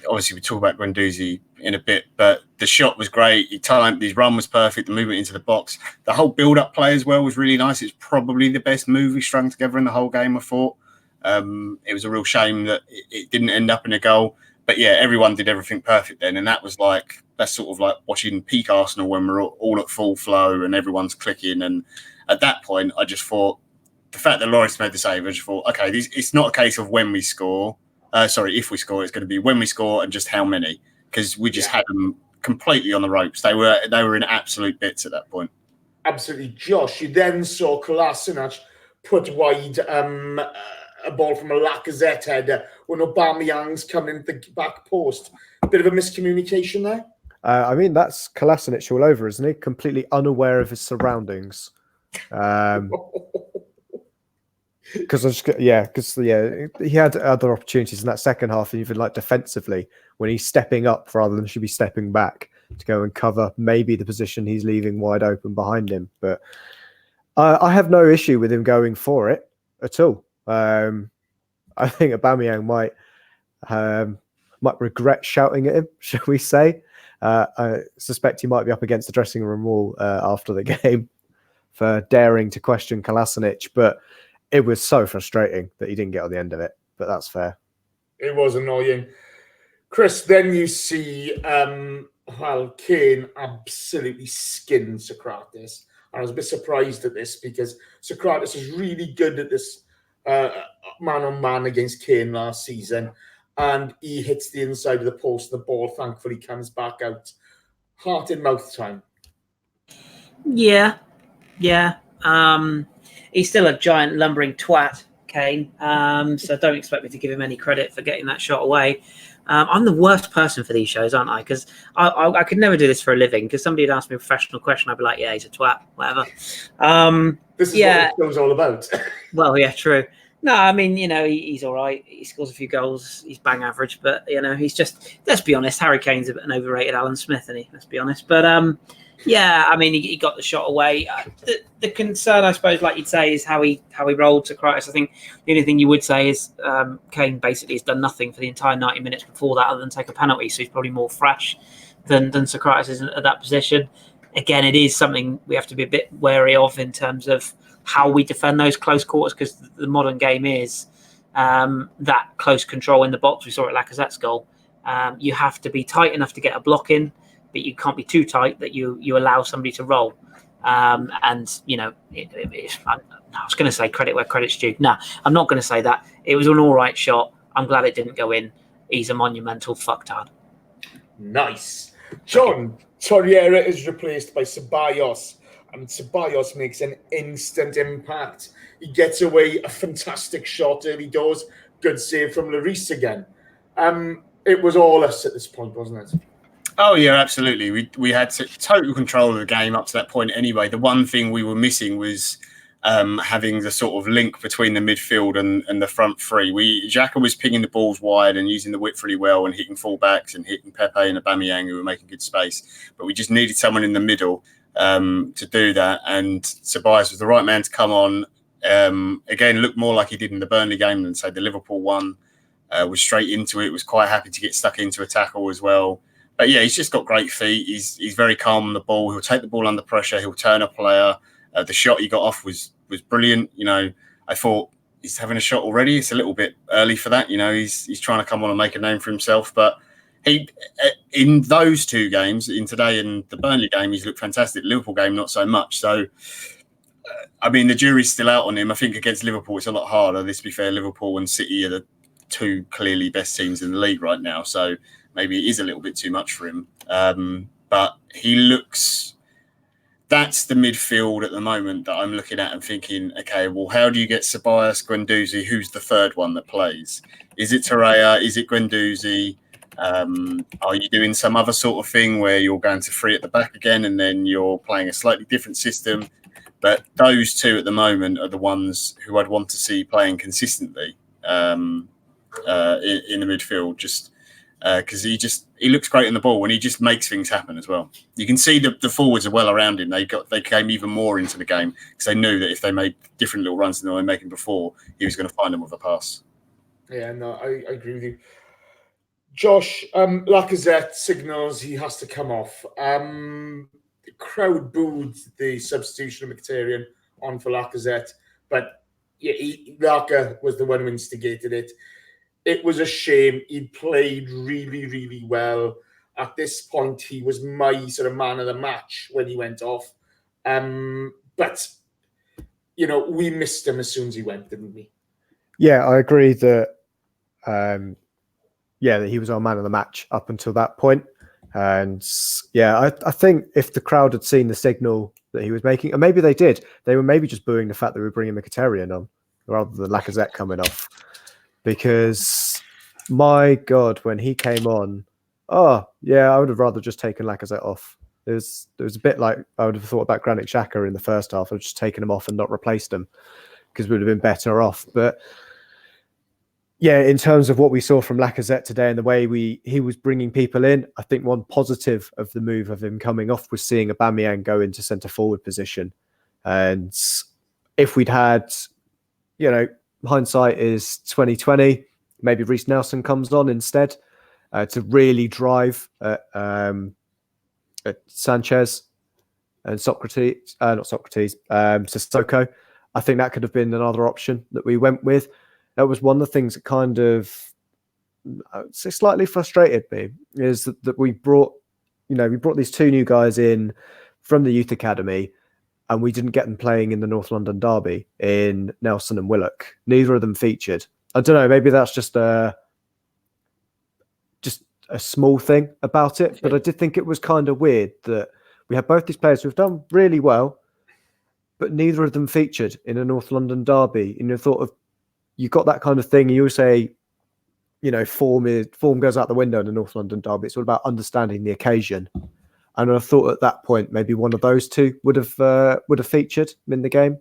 Obviously, we talk about Guendouzi in a bit, but the shot was great. His run was perfect. The movement into the box, the whole build-up play as well was really nice. It's probably the best move we strung together in the whole game, I thought. It was a real shame that it didn't end up in a goal. But yeah, everyone did everything perfect then, and that's sort of like watching peak Arsenal when we're all at full flow and everyone's clicking. And at that point, I just thought the fact that Lloris made the save, I just thought, okay, it's not a case of when we score. If we score, it's going to be when we score and just how many, because we just had them completely on the ropes. They were in absolute bits at that point. Absolutely, Josh. You then saw Kolasinac put wide a ball from a Lacazette header when Aubameyang's coming into the back post. Bit of a miscommunication there. I mean, that's Kolasinac all over, isn't he? Completely unaware of his surroundings. Because he had other opportunities in that second half, even like defensively, when he's stepping up rather than should be stepping back to go and cover maybe the position he's leaving wide open behind him. But I have no issue with him going for it at all. I think Aubameyang might regret shouting at him, shall we say? I suspect he might be up against the dressing room wall after the game for daring to question Kolasinac, but it was so frustrating that he didn't get on the end of it, but that's fair. It was annoying. Kris, then you see Kane absolutely skinned Sokratis. I was a bit surprised at this because Sokratis was really good at this man-on-man against Kane last season, and he hits the inside of the post. The ball, thankfully, comes back out. Heart in mouth time. Yeah. He's still a giant lumbering twat, Kane. So don't expect me to give him any credit for getting that shot away. I'm the worst person for these shows, aren't I? Because I could never do this for a living. Because somebody had asked me a professional question, I'd be like, yeah, he's a twat, whatever. This is what the show's all about. Well, yeah, true. No, I mean, he's all right. He scores a few goals. He's bang average. But, he's just, let's be honest, Harry Kane's an overrated Alan Smith, isn't he? Let's be honest. But, yeah, I mean, he got the shot away. The concern, I suppose, like you'd say, is how he rolled Sokratis. I think the only thing you would say is Kane basically has done nothing for the entire 90 minutes before that other than take a penalty. So he's probably more fresh than Sokratis is at that position. Again, it is something we have to be a bit wary of in terms of how we defend those close quarters, because the modern game is that close control in the box. We saw it at Lacazette's goal. You have to be tight enough to get a block in, but you can't be too tight that you allow somebody to roll. I was going to say credit where credit's due. No, I'm not going to say that. It was an all right shot. I'm glad it didn't go in. He's a monumental fucktard. Nice. John, Torreira is replaced by Ceballos, and Ceballos makes an instant impact. He gets away a fantastic shot early doors. Good save from Lloris again. It was all us at this point, wasn't it? Oh, yeah, absolutely. We had total control of the game up to that point anyway. The one thing we were missing was having the sort of link between the midfield and the front three. Xhaka was pinging the balls wide and using the width really well and hitting fullbacks and hitting Pepe and Aubameyang, who were making good space. But we just needed someone in the middle to do that. And Ceballos was the right man to come on. Again, looked more like he did in the Burnley game than, say, the Liverpool one. Was straight into it, was quite happy to get stuck into a tackle as well. But yeah, he's just got great feet. He's very calm on the ball. He'll take the ball under pressure. He'll turn a player. The shot he got off was brilliant. I thought he's having a shot already. It's a little bit early for that. He's trying to come on and make a name for himself. But he, in those two games, in today and the Burnley game, he's looked fantastic. The Liverpool game, not so much. So I mean, the jury's still out on him. I think against Liverpool, it's a lot harder. Let's be fair, Liverpool and City are the two clearly best teams in the league right now. So maybe it is a little bit too much for him. But he looks... That's the midfield at the moment that I'm looking at and thinking, okay, well, how do you get Ceballos, Guendouzi? Who's the third one that plays? Is it Torreira? Is it Guendouzi? Are you doing some other sort of thing where you're going to three at the back again and then you're playing a slightly different system? But those two at the moment are the ones who I'd want to see playing consistently in the midfield, just because he looks great on the ball and he just makes things happen as well. You can see the forwards are well around him. They came even more into the game because they knew that if they made different little runs than they were making before, he was going to find them with a pass. Yeah, no, I agree with you. Josh, Lacazette signals he has to come off. The crowd booed the substitution of Mkhitaryan on for Lacazette, but Laka was the one who instigated it. It was a shame. He played really, really well. At this point, he was my sort of man of the match when he went off. But, we missed him as soon as he went, didn't we? Yeah, I agree that, that he was our man of the match up until that point. And, I think if the crowd had seen the signal that he was making, and maybe they did, they were maybe just booing the fact that we were bringing Mkhitaryan on rather than Lacazette coming off. Because, my God, when he came on, I would have rather just taken Lacazette off. It was a bit like I would have thought about Granit Xhaka in the first half. I'd just taken him off and not replaced him because we would have been better off. But, in terms of what we saw from Lacazette today and the way he was bringing people in, I think one positive of the move of him coming off was seeing Aubameyang go into centre-forward position. And if we'd had, hindsight is 2020. Maybe Reece Nelson comes on instead to really drive at Sanchez and Sissoko. I think that could have been another option that we went with. That was one of the things that kind of slightly frustrated me is that we brought these two new guys in from the youth academy. And we didn't get them playing in the North London derby in Nelson and Willock. Neither of them featured. I don't know. Maybe that's just a small thing about it. But I did think it was kind of weird that we had both these players who've done really well, but neither of them featured in a North London derby. You got that kind of thing. You always say, form goes out the window in a North London derby. It's all about understanding the occasion. And I thought at that point, maybe one of those two would have featured in the game.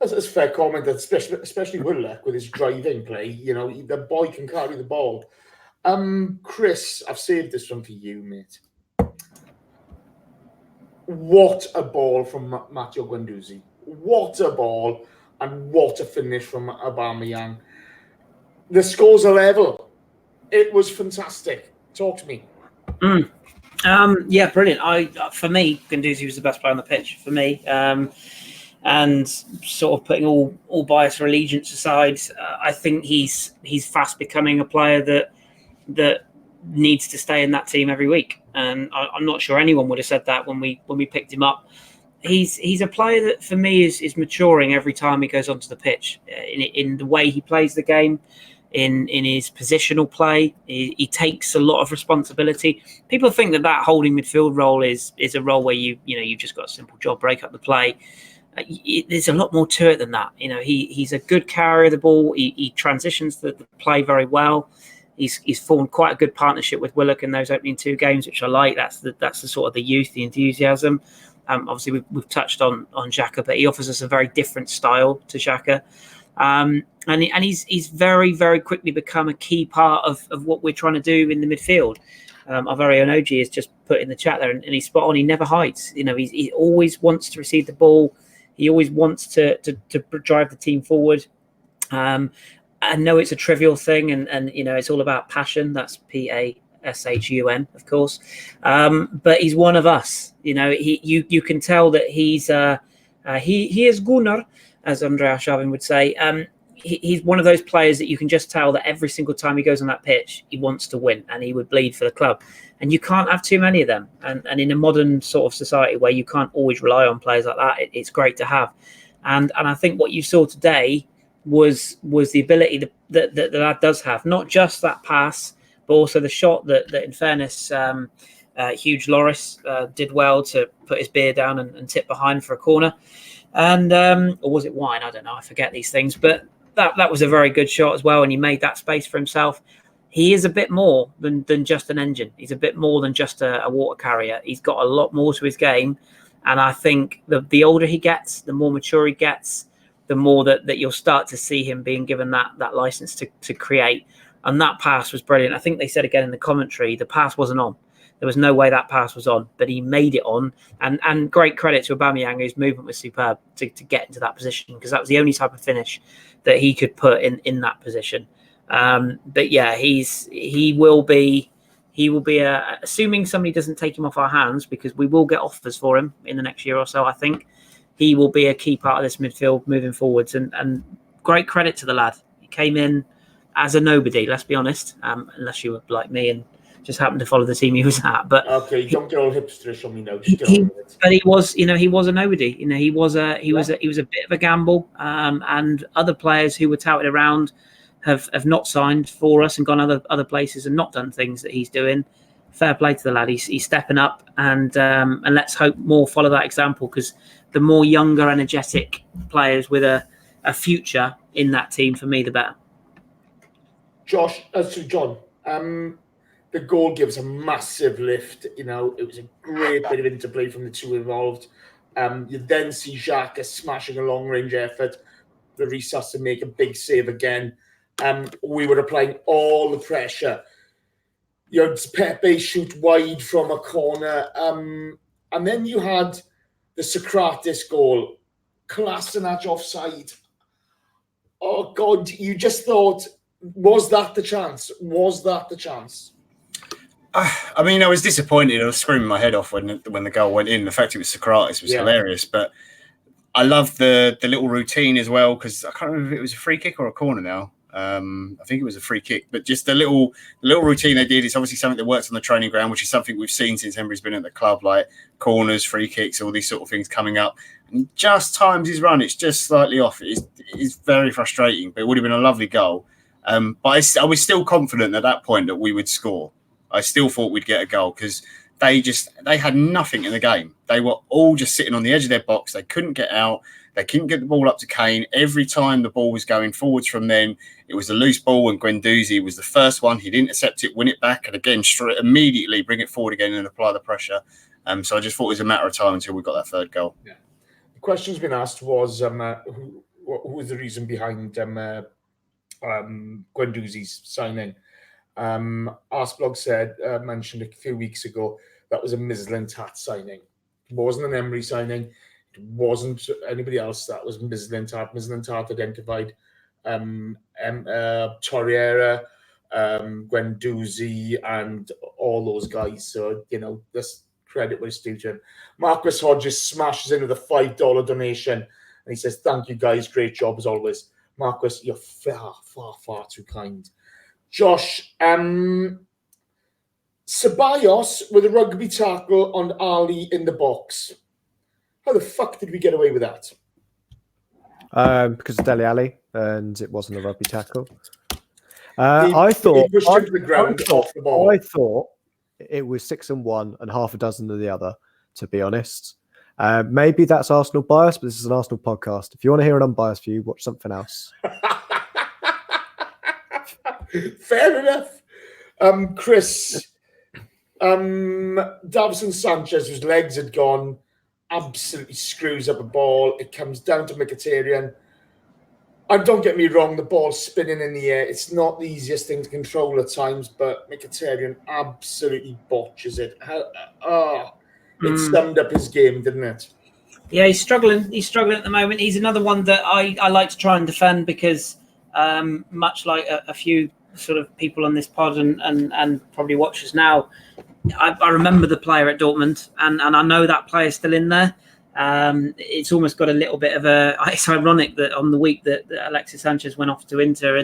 That's a fair comment, especially Willock with his driving play. The boy can carry the ball. Kris, I've saved this one for you, mate. What a ball from Matteo Guendouzi. What a ball and what a finish from Aubameyang. The scores are level. It was fantastic. Talk to me. Brilliant. For me, Guendouzi was the best player on the pitch for me. And sort of putting all bias or allegiance aside, I think he's fast becoming a player that needs to stay in that team every week. And I'm not sure anyone would have said that when we picked him up. He's a player that for me is maturing every time he goes onto the pitch in the way he plays the game. In his positional play, he takes a lot of responsibility. People think that holding midfield role is a role where you've just got a simple job, break up the play. There's a lot more to it than that. He's a good carrier of the ball. He transitions the play very well. He's formed quite a good partnership with Willock in those opening two games, which I like. That's the sort of the youth, the enthusiasm. Obviously, we've touched on Xhaka, but he offers us a very different style to Xhaka. And he's very, very quickly become a key part of what we're trying to do in the midfield. Our very own OG has just put in the chat there, and he's spot on. He never hides. He always wants to receive the ball. He always wants to drive the team forward. I know it's a trivial thing, and it's all about passion. That's PASHUN, of course. But he's one of us. You can tell that he is Gooner, as Andrea Shavin would say. he's one of those players that you can just tell that every single time he goes on that pitch, he wants to win and he would bleed for the club. And you can't have too many of them. And in a modern sort of society where you can't always rely on players like that, it's great to have. And I think what you saw today was the ability that the lad does have, not just that pass, but also the shot that in fairness, Hugh Loris did well to put his beer down and tip behind for a corner. And or was it wine? I don't know. I forget these things. But that was a very good shot as well. And he made that space for himself. He is a bit more than just an engine. He's a bit more than just a water carrier. He's got a lot more to his game. And I think the older he gets, the more mature he gets, the more that you'll start to see him being given that license to create. And that pass was brilliant. I think they said again in the commentary, the pass wasn't on. There was no way that pass was on, but he made it on. And great credit to Aubameyang, whose movement was superb to get into that position, because that was the only type of finish that he could put in that position. But yeah, he will be assuming somebody doesn't take him off our hands, because we will get offers for him in the next year or so. I think he will be a key part of this midfield moving forwards. And great credit to the lad. He came in as a nobody. Let's be honest, unless you were like me and just happened to follow the team he was at. But okay, don't get all hipsterish on me now. But he was, he was a nobody. He was a bit of a gamble. And other players who were touted around have not signed for us and gone other places and not done things that he's doing. Fair play to the lad. He's stepping up, and let's hope more follow that example, because the more younger, energetic players with a future in that team, for me, the better. John, the goal gives a massive lift. It was a great bit of interplay from the two involved. You then see Xhaka smashing a long-range effort. The Reece has to make a big save again. We were applying all the pressure. You had Pepe shoot wide from a corner. And then you had the Sokratis goal. Kolasinac offside. Oh, God, you just thought, was that the chance? Was that the chance? I mean, I was disappointed. I was screaming my head off when the goal went in. The fact it was Sokratis was hilarious. But I love the little routine as well, because I can't remember if it was a free kick or a corner now. I think it was a free kick. But just the little routine they did is obviously something that works on the training ground, which is something we've seen since Emery's been at the club, like corners, free kicks, all these sort of things coming up. And just times his run, it's just slightly off. It's very frustrating, but it would have been a lovely goal. But I was still confident at that point that we would score. I still thought we'd get a goal, because they had nothing in the game. They were all just sitting on the edge of their box. They couldn't get out. They couldn't get the ball up to Kane. Every time the ball was going forwards from them, it was a loose ball, and Guendouzi was the first one. He'd intercept it, win it back, and again, immediately bring it forward again and apply the pressure. So I just thought it was a matter of time until we got that third goal. Yeah. The question's been asked was who was the reason behind Guendouzi's signing. Arsblog mentioned a few weeks ago that was a Maitland-Niles signing. It wasn't an Emery signing. It wasn't anybody else. That was Maitland-Niles. Maitland-Niles identified Torreira, Guendouzi, and all those guys. So, this credit was due to him. Marcus Hodges smashes in with a $5 donation, and he says, "Thank you guys, great job as always." Marcus, you're far, far, far too kind. Josh, Ceballos with a rugby tackle on Ali in the box. How the fuck did we get away with that? Because of Dele Alli, and it wasn't a rugby tackle. I thought it was 6 and 1 and half a dozen of the other, to be honest. Maybe that's Arsenal bias, but this is an Arsenal podcast. If you want to hear an unbiased view, watch something else. Fair enough. Kris, Davison Sanchez, whose legs had gone, absolutely screws up a ball. It comes down to Mkhitaryan. And don't get me wrong, the ball's spinning in the air. It's not the easiest thing to control at times, but Mkhitaryan absolutely botches it. It summed up his game, didn't it? Yeah, he's struggling. He's struggling at the moment. He's another one that I like to try and defend, because much like a few sort of people on this pod and probably watchers now, I remember the player at Dortmund, and I know that player's still in there. It's almost got a little bit of a. It's ironic that on the week that Alexis Sanchez went off to Inter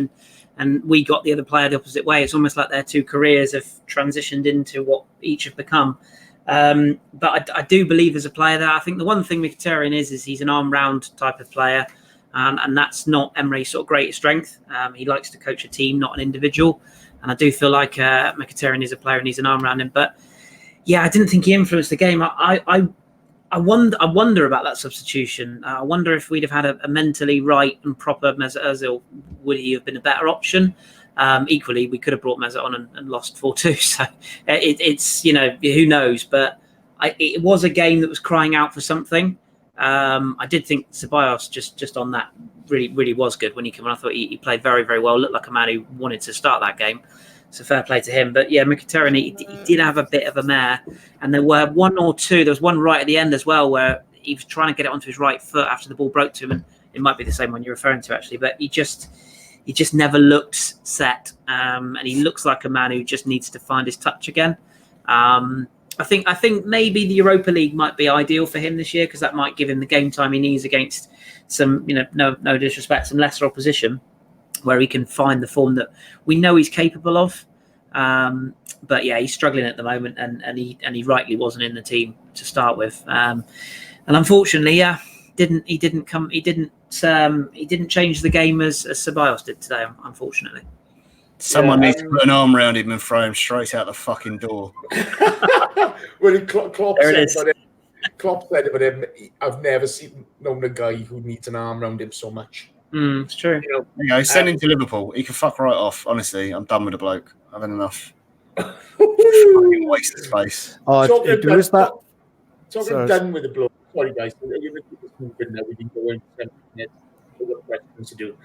and we got the other player the opposite way. It's almost like their two careers have transitioned into what each have become. But I do believe there's a player there. I think the one thing Mkhitaryan is he's an arm-round type of player, and that's not Emery's sort of greatest strength. He likes to coach a team, not an individual. And I do feel like Mkhitaryan is a player and he's an arm around him. But yeah, I didn't think he influenced the game. I wonder about that substitution. I wonder if we'd have had a mentally right and proper Mesut Ozil, would he have been a better option? Equally, we could have brought Mesut on and lost 4-2. So it's who knows? But it was a game that was crying out for something. I did think Ceballos just on that really was good when he came on. I thought he played very, very well. Looked like a man who wanted to start that game. So fair play to him. But yeah, Mkhitaryan, he did have a bit of a mare. And there were one or two. There was one right at the end as well where he was trying to get it onto his right foot after the ball broke to him. And it might be the same one you're referring to, actually. But he just never looked set. And he looks like a man who just needs to find his touch again. I think maybe the Europa League might be ideal for him this year because that might give him the game time he needs against some, no disrespect, some lesser opposition, where he can find the form that we know he's capable of. But yeah, he's struggling at the moment, and he rightly wasn't in the team to start with. And unfortunately, he didn't change the game as Ceballos did today. Unfortunately. Someone needs to put an arm around him and throw him straight out the fucking door. Well, Klopp said about him, I've never known a guy who needs an arm around him so much. It's true. Send him to Liverpool. He can fuck right off. Honestly, I'm done with the bloke. I've had enough. Waste of space. Talking done with the bloke. Sorry, guys. We're going to keep this moving now. We've been going 10 minutes. We've got questions to do.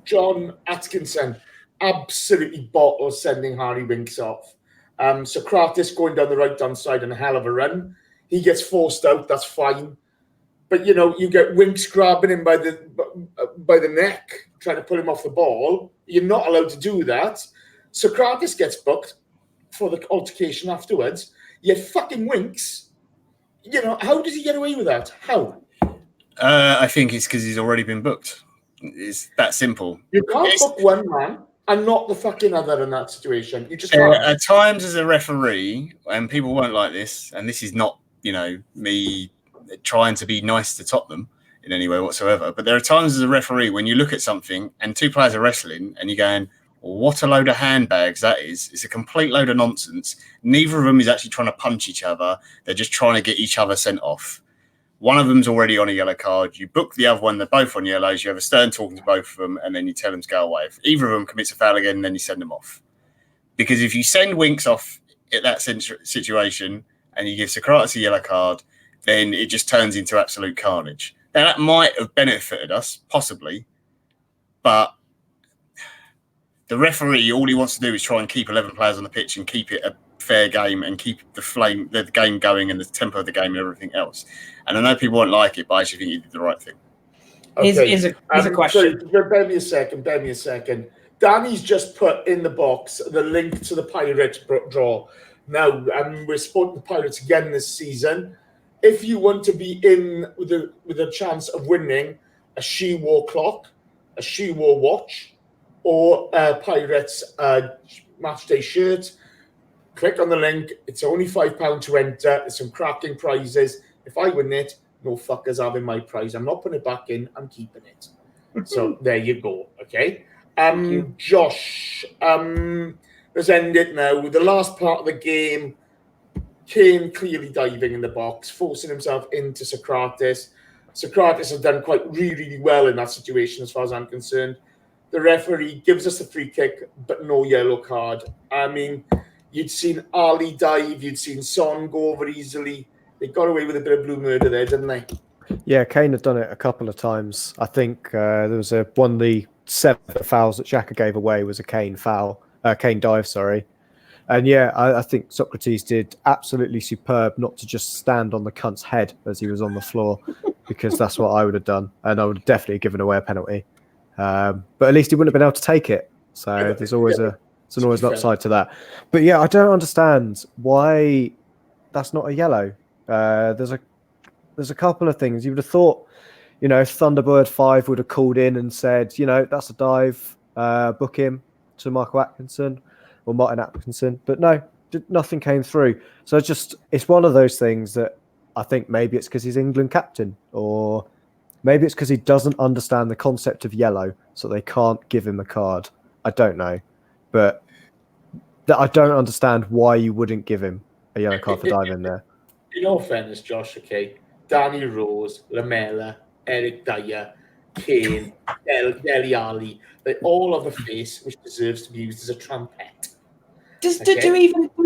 John Atkinson absolutely bottles sending Harry Winks off. Sokratis going down the right-hand side on a hell of a run. He gets forced out. That's fine. But, you get Winks grabbing him by the neck, trying to pull him off the ball. You're not allowed to do that. Sokratis gets booked for the altercation afterwards. Yet fucking Winks, how does he get away with that? How? I think it's because he's already been booked. It's that simple. You can't book one man and not the fucking other in that situation. You just can't. At times as a referee, and people weren't like this, and this is not, me trying to be nice to Tottenham in any way whatsoever, but there are times as a referee when you look at something and two players are wrestling and you're going, what a load of handbags that is. It's a complete load of nonsense. Neither of them is actually trying to punch each other. They're just trying to get each other sent off. One of them's already on a yellow card. You book the other one, they're both on yellows. You have a stern talking to both of them, and then you tell them to go away. If either of them commits a foul again, then you send them off. Because if you send Winks off at that situation and you give Sokratis a yellow card, then it just turns into absolute carnage. Now, that might have benefited us, possibly, but the referee, all he wants to do is try and keep 11 players on the pitch and keep it a fair game and keep the game going and the tempo of the game and everything else. And I know people won't like it, but I actually think he did the right thing. Okay. Here's a question. Sorry, bear me a second. Danny's just put in the box the link to the Pirates draw. Now, we're supporting the Pirates again this season. If you want to be in with a chance of winning a She Wore clock, a She Wore watch, or a Pirates match day shirt, click on the link. It's only £5 to enter. There's some cracking prizes. If I win it, no fuckers having my prize. I'm not putting it back in. I'm keeping it. So there you go. Okay. Josh, let's end it now. With the last part of the game, Kane clearly diving in the box, forcing himself into Sokratis. Sokratis has done really well in that situation as far as I'm concerned. The referee gives us a free kick, but no yellow card. I mean, you'd seen Ali dive, you'd seen Son go over easily. They got away with a bit of blue murder there, didn't they? Yeah, Kane had done it a couple of times. I think there was one of the 7 fouls that Xhaka gave away was a Kane dive, sorry. And yeah, I think Sokratis did absolutely superb not to just stand on the cunt's head as he was on the floor, because that's what I would have done. And I would have definitely given away a penalty. But at least he wouldn't have been able to take it. So there's always an upside to that. But yeah, I don't understand why that's not a yellow. There's a couple of things you would have thought. Thunderbird 5 would have called in and said, that's a dive, book him to Michael Atkinson or Martin Atkinson. But no, nothing came through. So it's one of those things that I think maybe it's because he's England captain, or maybe it's because he doesn't understand the concept of yellow, so they can't give him a card. I don't know. But I don't understand why you wouldn't give him a yellow card for diving there. In all fairness, Josh, okay, Danny Rose, Lamela, Eric Dyer, Kane, Dele Alli, they all have a face which deserves to be used as a trumpet. Do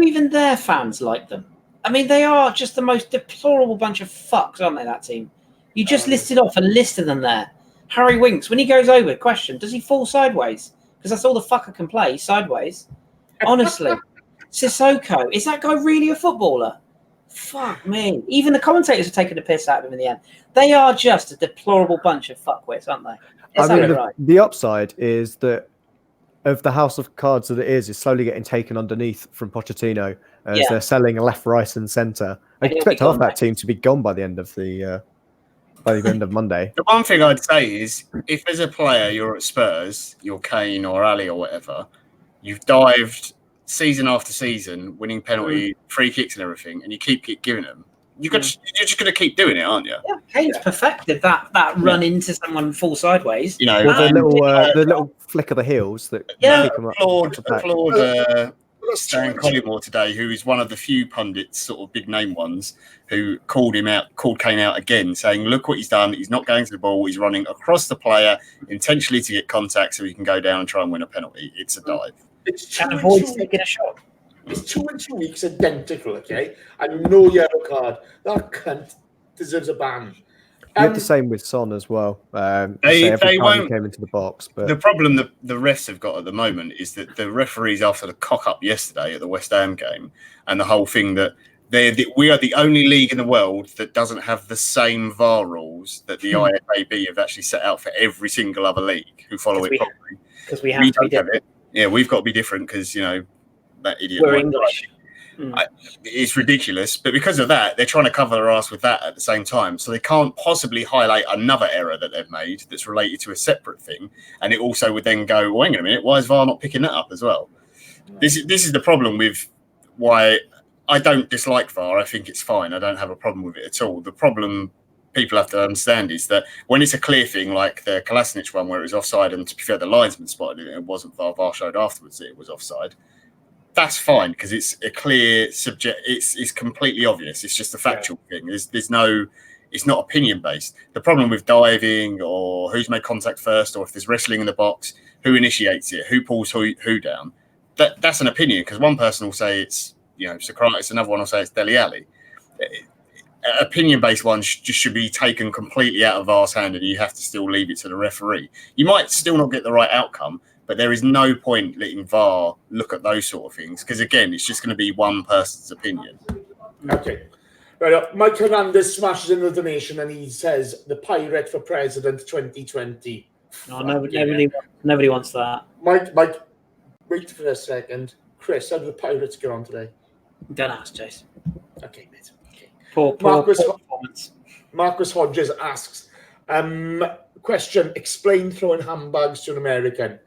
even their fans like them? I mean, they are just the most deplorable bunch of fucks, aren't they, that team? You just listed off a list of them there. Harry Winks, when he goes over, question, does he fall sideways? Because that's all the fucker can play, sideways. Honestly. Sissoko, is that guy really a footballer? Fuck me. Even the commentators are taking the piss out of him in the end. They are just a deplorable bunch of fuckwits, aren't they? The upside is that of the house of cards that it is slowly getting taken underneath from Pochettino as they're selling left, right, and centre. I expect half that team to be gone by the end of Monday. The one thing I'd say is, if as a player you're at Spurs, you're Kane or Ali or whatever, you've dived season after season, winning penalty, free kicks and everything, and you keep giving them. You're just going to keep doing it, aren't you? Yeah, Kane's perfected that run into someone fall sideways. With the little flick of the heels that keep him up. Applaud Stan Collymore today, who is one of the few pundits, sort of big name ones, who called Kane out again, saying, "Look what he's done. He's not going to the ball. He's running across the player intentionally to get contact, so he can go down and try and win a penalty. It's a dive. And avoids taking a shot." It's 2 and 2 weeks identical, okay? And no yellow card. That cunt deserves a ban. You had the same with Son as well. They won't came into the box. But the problem that the refs have got at the moment is that the referees, after the cock up yesterday at the West Ham game, and the whole thing that we are the only league in the world that doesn't have the same VAR rules that the IFAB have actually set out for every single other league who follow it properly. Because we have to be different. Yeah, we've got to be different because that idiot. We're English. It's ridiculous, but because of that, they're trying to cover their ass with that at the same time. So they can't possibly highlight another error that they've made that's related to a separate thing, and it also would then go, well, hang on a minute, why is VAR not picking that up as well? This is the problem with why I don't dislike VAR. I think it's fine. I don't have a problem with it at all. The problem people have to understand is that when it's a clear thing, like the Kolasinac one where it was offside, and to be fair, the linesman spotted it, it wasn't VAR. VAR showed afterwards that it was offside. That's fine because it's a clear subject. It's completely obvious. It's just a factual thing. There's no. It's not opinion based. The problem with diving or who's made contact first, or if there's wrestling in the box, who initiates it, who pulls who down. That's an opinion because one person will say it's Sokratis, another one will say it's Dele Alli. Opinion based ones should be taken completely out of VAR's hand, and you have to still leave it to the referee. You might still not get the right outcome. But there is no point letting VAR look at those sort of things because, again, it's just going to be one person's opinion. Okay. Right up. Mike Hernandez smashes in the donation and he says, the Pirate for President 2020. No, nobody wants that. Mike, wait for a second. Kris, how do the Pirates get on today? Don't ask, Jace. Okay, mate. Okay. Poor performance. Marcus Hodges asks, question, explain throwing handbags to an American.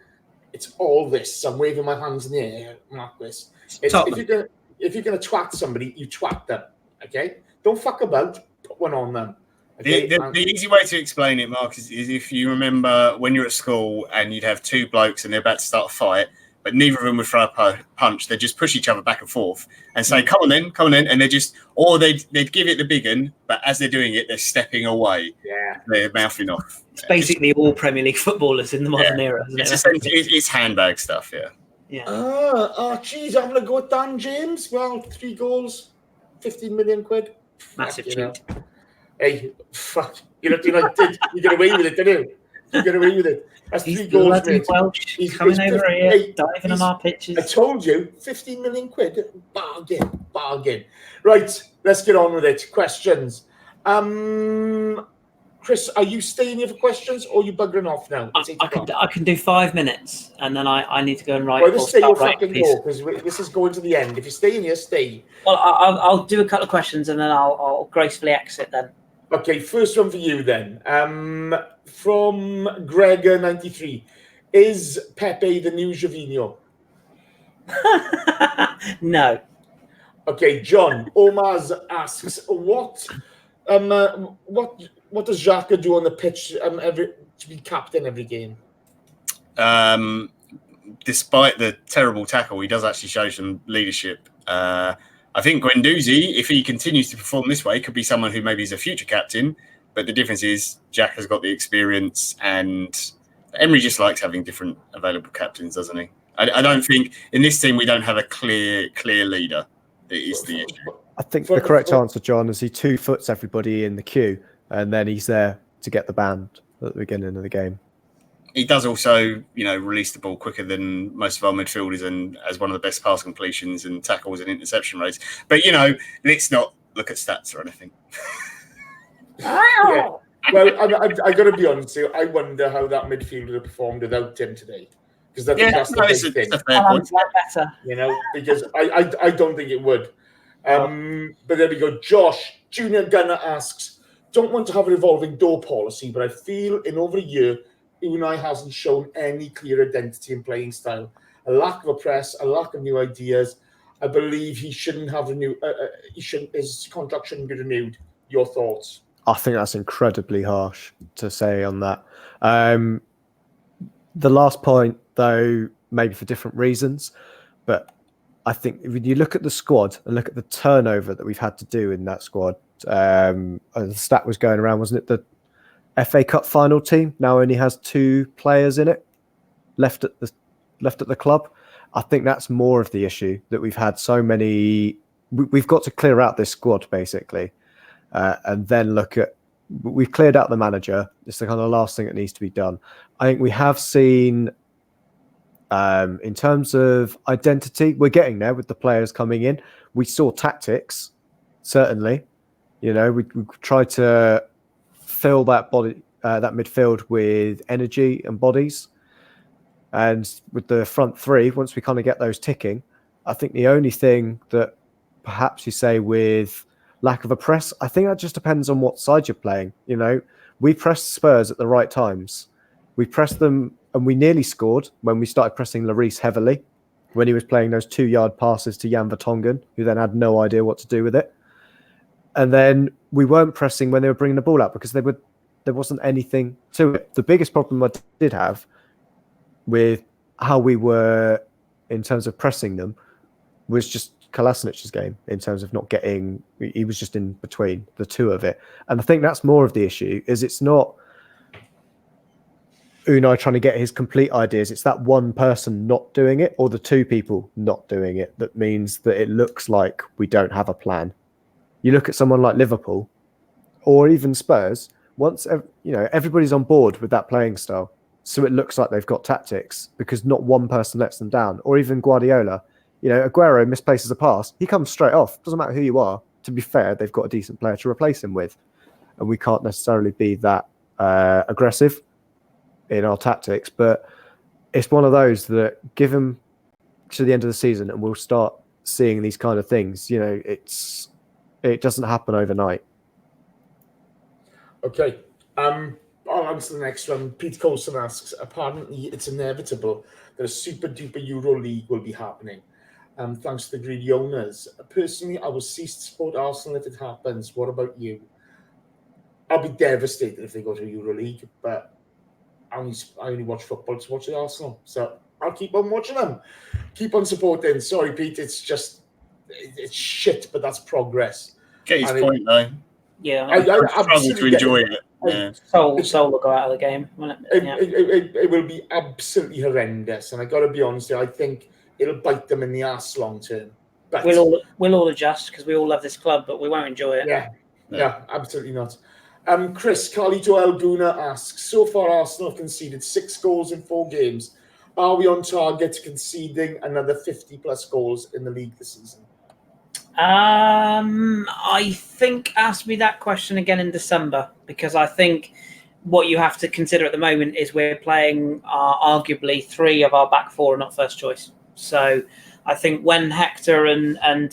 It's all this. I'm waving my hands in the air, Marcus. If you're gonna twat somebody, you twat them. Okay? Don't fuck about. Put one on them. Okay? The easy way to explain it, Marcus, is if you remember when you're at school and you'd have two blokes and they're about to start a fight, but neither of them would throw a punch. They'd just push each other back and forth and say, come on then, and they'd give it the big one, but as they're doing it, they're stepping away. Yeah. They're mouthing off. It's basically all Premier League footballers in the modern era, isn't it? It's handbag stuff, yeah. Yeah. Geez, I'm going to go with Dan James. Well, 3 goals, 15 million quid. Massive cheat. Hey, fuck. You get away with it, didn't you? You get away with it. That's 3 goals, mate. Welsh. He's coming over here, diving on our pitches. I told you, 15 million quid. Bargain. Right, let's get on with it. Questions. Kris, are you staying here for questions or are you buggering off now? I can do 5 minutes and then I need to go and write. Well, just stay or write fucking go because this is going to the end. If you're staying here, stay. Well, I'll do a couple of questions and then I'll gracefully exit then. Okay, first one for you then. From Gregor93. Is Pepe the new Gervinho? No. Okay, John Omaz asks, what does Xhaka do on the pitch to be captain every game? Despite the terrible tackle, he does actually show some leadership. I think Guendouzi, if he continues to perform this way, could be someone who maybe is a future captain. But the difference is Xhaka's got the experience, and Emery just likes having different available captains, doesn't he? I don't think in this team we don't have a clear leader. That is the issue. I think the correct answer, John, is he 2-foots everybody in the queue, and then he's there to get the band at the beginning of the game. He does also, release the ball quicker than most of our midfielders, and has one of the best pass completions and tackles and interception rates. But let's not look at stats or anything. Yeah. Well, I got to be honest here. I wonder how that midfielder performed without him today, because that's the big thing. It's a fair point. Better. Because I don't think it would. But there we go. Josh Junior Gunner asks, don't want to have a revolving door policy, but I feel in over a year, Unai hasn't shown any clear identity in playing style. A lack of a press, a lack of new ideas. I believe he shouldn't have his contract shouldn't be renewed. Your thoughts? I think that's incredibly harsh to say on that. The last point, though, maybe for different reasons, but I think when you look at the squad and look at the turnover that we've had to do in that squad, the stat was going around, wasn't it? The FA Cup final team now only has 2 players in it left at the club. I think that's more of the issue, that we've had so many. We've got to clear out this squad basically, and then we've cleared out the manager. It's the kind of last thing that needs to be done. I think we have seen, in terms of identity, we're getting there with the players coming in. We saw tactics, certainly. We tried to fill that midfield with energy and bodies. And with the front 3, once we kind of get those ticking, I think the only thing that perhaps you say with lack of a press, I think that just depends on what side you're playing. We pressed Spurs at the right times. We pressed them, and we nearly scored when we started pressing Lloris heavily, when he was playing those 2-yard passes to Jan Vertonghen, who then had no idea what to do with it. And then we weren't pressing when they were bringing the ball out, because there wasn't anything to it. The biggest problem I did have with how we were in terms of pressing them was just Kolasinac's game, in terms of not getting, he was just in between the two of it. And I think that's more of the issue, is it's not Unai trying to get his complete ideas. It's that one person not doing it, or the 2 people not doing it, that means that it looks like we don't have a plan. You look at someone like Liverpool or even Spurs, once everybody's on board with that playing style, so it looks like they've got tactics, because not one person lets them down. Or even Guardiola, Aguero misplaces a pass, he comes straight off. Doesn't matter who you are. To be fair, they've got a decent player to replace him with, and we can't necessarily be that aggressive in our tactics. But it's one of those that, give him to the end of the season and we'll start seeing these kind of things. It doesn't happen overnight. Okay. I'll answer the next one. Pete Coulson asks, apparently it's inevitable that a super duper Euro League will be happening. Thanks to the greedy owners. Personally, I will cease to support Arsenal if it happens. What about you? I'll be devastated if they go to a Euro League, but I only watch football to watch the Arsenal. So I'll keep on watching them. Keep on supporting. Sorry, Pete, it's shit, but that's progress. Get his point, though. Yeah, I struggle to enjoy it. Yeah. Soul will go out of the game. It will be absolutely horrendous, and I got to be honest, I think it'll bite them in the ass long term. But we'll all adjust, because we all love this club, but we won't enjoy it. Yeah, absolutely not. Kris, Carlito Alguna asks, so far Arsenal have conceded 6 goals in 4 games. Are we on target to conceding another 50 plus goals in the league this season? I think ask me that question again in December, because I think what you have to consider at the moment is we're playing arguably 3 of our back 4 are not first choice. So I think when Hector and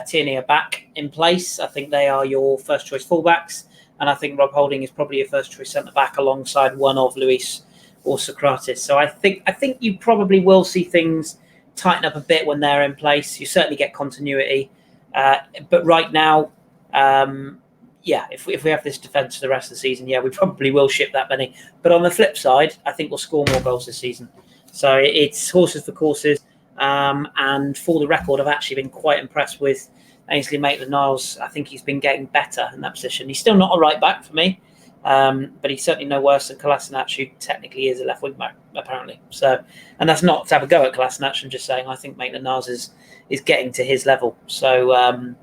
Tierney are back in place, I think they are your first choice fullbacks, and I think Rob Holding is probably your first choice centre back alongside one of Luis or Sokratis. So I think you probably will see things tighten up a bit when they're in place. You certainly get continuity, but right now, if we have this defence for the rest of the season, we probably will ship that many. But on the flip side, I think we'll score more goals this season. So it's horses for courses. And for the record, I've actually been quite impressed with Ainsley Maitland-Niles. I think he's been getting better in that position. He's still not a right back for me, but he's certainly no worse than Kolasinac, who technically is a left wing back, apparently. So, and that's not to have a go at Kolasinac. I'm just saying I think Maitland-Niles is getting to his level. So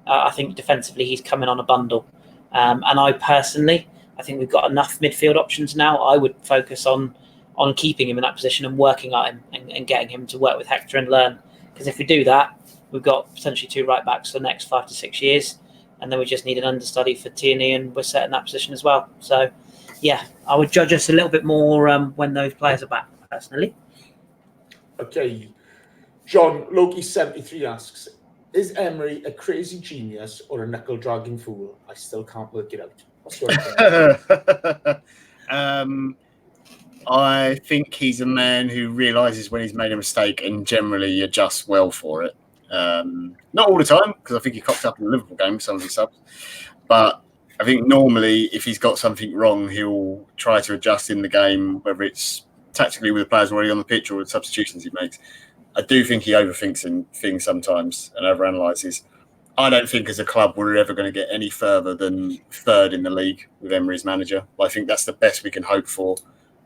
I think defensively he's coming on a bundle. And I think we've got enough midfield options now. I would focus on keeping him in that position and working at him and getting him to work with Hector and learn. Because if we do that, we've got potentially 2 right backs for the next 5 to 6 years, and then we just need an understudy for Tierney, and we're set in that position as well. So, I would judge us a little bit more when those players are back, personally. Okay. John, Loki73 asks, is Emery a crazy genius or a knuckle-dragging fool? I still can't work it out. What's your opinion? I think he's a man who realises when he's made a mistake and generally adjusts well for it. Not all the time, because I think he cocked up in the Liverpool game with some of his subs. But I think normally if he's got something wrong, he'll try to adjust in the game, whether it's tactically with the players already on the pitch or with substitutions he makes. I do think he overthinks things sometimes and overanalyses. I don't think as a club we're ever going to get any further than 3rd in the league with Emery's manager. I think that's the best we can hope for.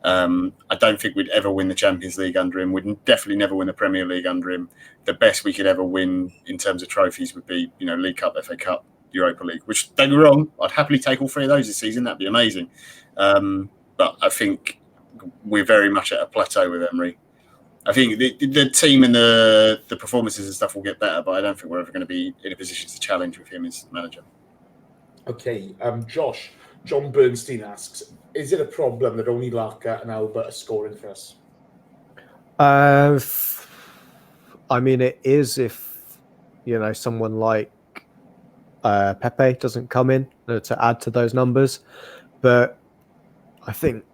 I don't think we'd ever win the Champions League under him. We'd definitely never win the Premier League under him. The best we could ever win in terms of trophies would be, League Cup, FA Cup, Europa League, which, don't get me wrong, I'd happily take all 3 of those this season. That'd be amazing. But I think we're very much at a plateau with Emery. I think the team and the performances and stuff will get better, but I don't think we're ever going to be in a position to challenge with him as manager. Okay, John Bernstein asks, is it a problem that only Laka and Albert are scoring for us? I mean, it is if, someone like Pepe doesn't come in to add to those numbers. But I think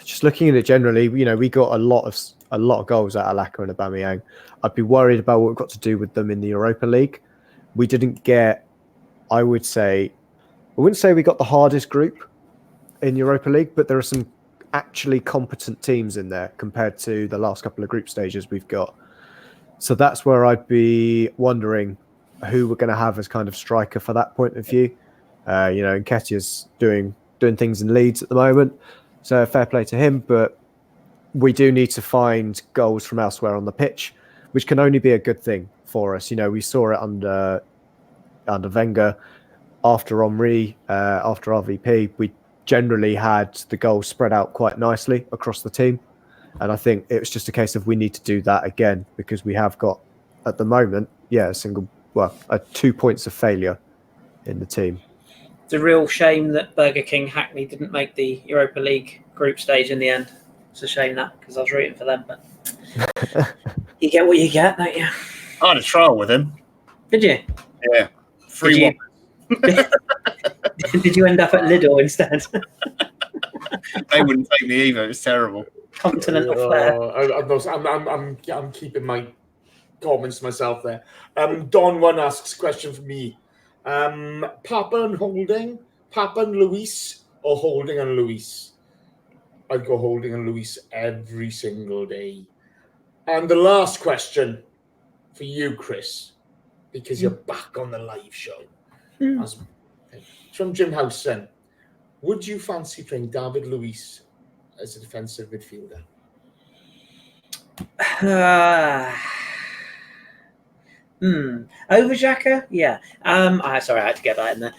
just looking at it generally, we got a lot of goals out of Laka and Aubameyang. I'd be worried about what we've got to do with them in the Europa League. We didn't get, I wouldn't say we got the hardest group in Europa League, but there are some actually competent teams in there compared to the last couple of group stages we've got. So that's where I'd be wondering who we're going to have as kind of striker for that point of view. Nketiah's doing things in Leeds at the moment, so fair play to him, but we do need to find goals from elsewhere on the pitch, which can only be a good thing for us. We saw it under Wenger, after Emery, after RVP, we generally had the goals spread out quite nicely across the team. And I think it was just a case of we need to do that again, because we have got, at the moment, 2 points of failure in the team. It's a real shame that Burger King Hackney didn't make the Europa League group stage in the end. It's a shame that, because I was rooting for them. But you get what you get, don't you? I had a trial with him. Did you? Yeah. 3-1. Did you end up at Lidl instead? They wouldn't take me either. It was terrible. Continental flair. I'm keeping my comments to myself there. Don one asks question for me. Papa and Holding, Papa and Luis, or Holding and Luis? I'd go Holding and Luis every single day. And the last question for you, Kris, because you're back on the live show. From Jim Howson, would you fancy playing David Luiz as a defensive midfielder? Over Xhaka? Yeah. Sorry, I had to get that in there.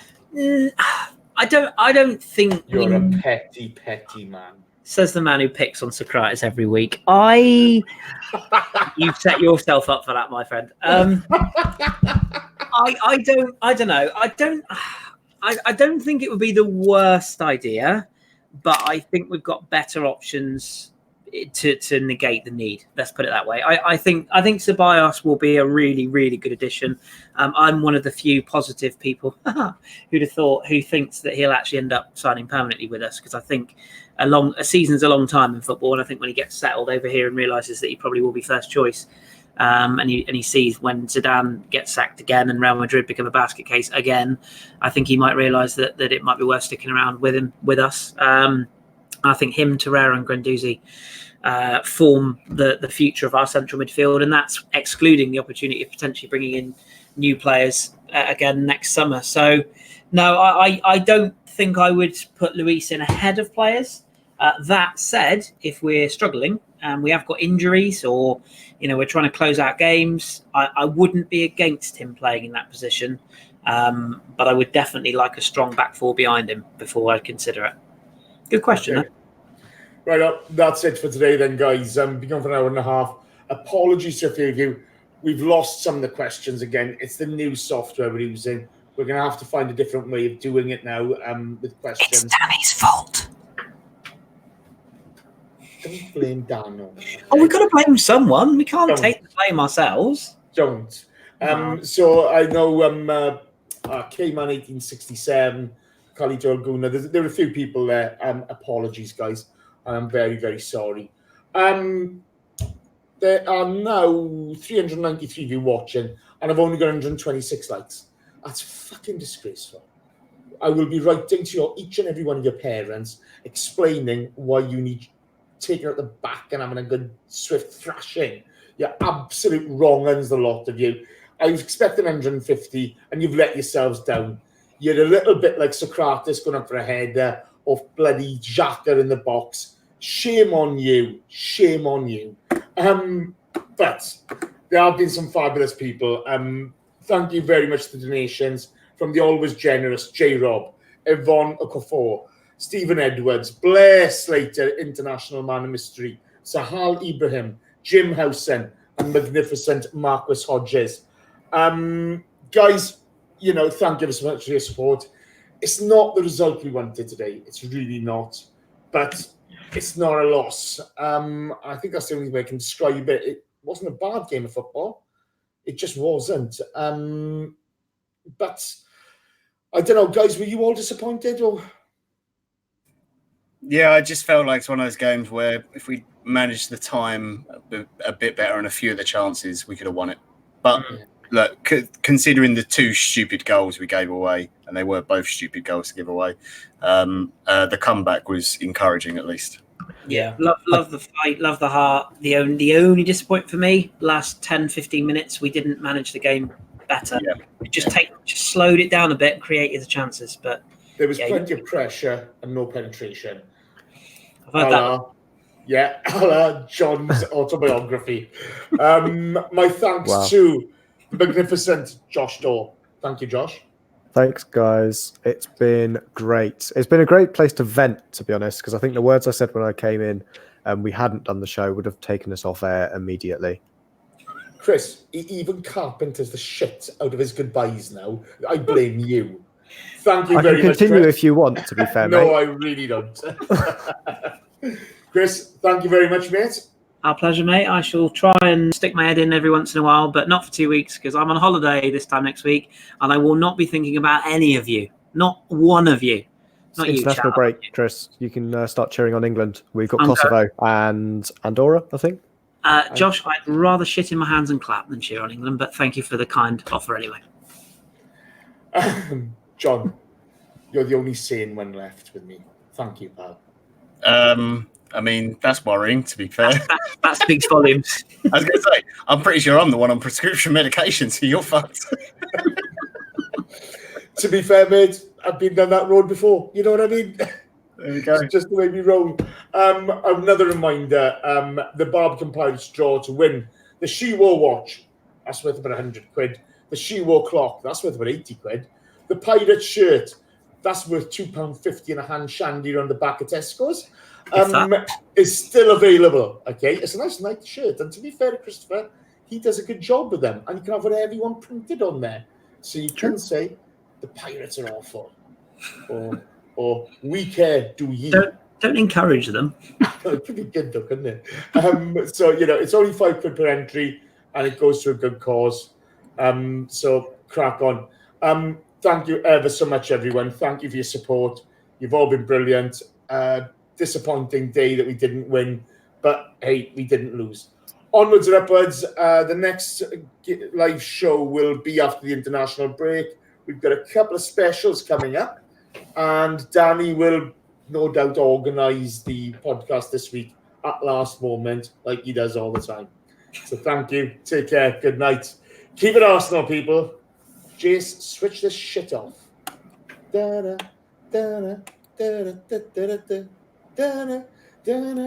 I don't think you're a petty man. Says the man who picks on Sokratis every week. You've set yourself up for that, my friend. I don't know. I don't think it would be the worst idea, but I think we've got better options to negate the need. Let's put it that way. I think Ceballos will be a really, really good addition. I'm one of the few positive people who thinks that he'll actually end up signing permanently with us, because I think a season's a long time in football, and I think when he gets settled over here and realises that he probably will be first choice, and he sees when Zidane gets sacked again and Real Madrid become a basket case again, I think he might realise that it might be worth sticking around with us. I think him, Torreira and Guendouzi form the future of our central midfield, and that's excluding the opportunity of potentially bringing in new players again next summer. So, no, I don't think I would put Luis in ahead of players. That said, if we're struggling and we have got injuries, or we're trying to close out games, I wouldn't be against him playing in that position, but I would definitely like a strong back four behind him before I'd consider it. Good question. Okay. Right up. That's it for today then, guys. Been going for an hour and a half. Apologies to a few of you. We've lost some of the questions again. It's the new software we're using. We're going to have to find a different way of doing it now with questions. It's Danny's fault. Don't blame Dan. Oh, we've got to blame someone. We can't take the blame ourselves. Don't. So I know K-Man 1867, Carlito Alguna, there are a few people there. Apologies, guys. I'm very, very sorry. There are now 393 of you watching, and I've only got 126 likes. That's fucking disgraceful. I will be writing to each and every one of your parents, explaining why you need taking out the back and having a good swift thrashing. You're absolute wrong uns, the lot of you. I was expecting 150, and you've let yourselves down. You're a little bit like Sokratis going up for a header of bloody Xhaka in the box. Shame on you. Shame on you. But there have been some fabulous people. Thank you very much for the donations from the always generous J-Rob, Yvonne Okafor, Stephen Edwards, Blair Slater, International Man of Mystery, Sahal Ibrahim, Jim Howson, and magnificent Marcus Hodges. Guys, thank you so much for your support. It's not the result we wanted today. It's really not. But it's not a loss. I think that's the only way I can describe it. It wasn't a bad game of football. It just wasn't. But I don't know, guys, were you all disappointed? Or? Yeah, I just felt like it's one of those games where if we managed the time a bit better and a few of the chances, we could have won it. But look, considering the two stupid goals we gave away, and they were both stupid goals to give away, the comeback was encouraging at least. Yeah, love the fight, love the heart. The only disappointment for me, last 10, 15 minutes, we didn't manage the game better. Yeah. We just slowed it down a bit and created the chances. But there was plenty of pressure and no penetration. I've heard that. Yeah, John's autobiography. My thanks to the magnificent Josh Daw. Thank you, Josh. Thanks, guys. It's been great. It's been a great place to vent, to be honest, because I think the words I said when I came in and we hadn't done the show would have taken us off air immediately. Chris, he even carpenters the shit out of his goodbyes now. I blame you. Thank you very much. I can continue Chris. if you want, to be fair, no, mate. I really don't. Chris, thank you very much, mate. Our pleasure, mate. I shall try and stick my head in every once in a while, but not for 2 weeks, because I'm on holiday this time next week, and I will not be thinking about any of you. Not one of you. Not you. International break, Chris. You can start cheering on England. We've got Kosovo and Andorra, I think. Josh, I'd rather shit in my hands and clap than cheer on England, but thank you for the kind offer anyway. John, you're the only sane one left with me. Thank you, pal. I mean, that's worrying, to be fair. That speaks volumes. I was going to say, I'm pretty sure I'm the one on prescription medication, so you're fucked. To be fair, mate, I've been down that road before. You know what I mean? There we go. It's just the way we roll. Another reminder, the Barbican Pirates draw to win the She-War watch. That's worth about 100 quid. The She-War clock. That's worth about 80 quid. The Pirate shirt. That's worth £2.50 and a hand shandy around the back at Tesco's. is still available. Okay, it's a nice Nike shirt, and to be fair to Christopher, he does a good job with them, and you can have whatever you want printed on there. So you can say the Pirates are awful, or we care, do ye? Don't encourage them. It could be good though, couldn't it? So it's only £5 per entry, and it goes to a good cause. So crack on. Thank you ever so much, everyone. Thank you for your support. You've all been brilliant. Disappointing day that we didn't win, but hey, we didn't lose. Onwards and upwards. The next live show will be after the international break. We've got a couple of specials coming up, and Danny will no doubt organise the podcast this week at last moment, like he does all the time. So thank you. Take care. Good night. Keep it Arsenal, people. Jace, switch this shit off. Da-da, da-da, da-da, da-da, da-da, da-da, da-da.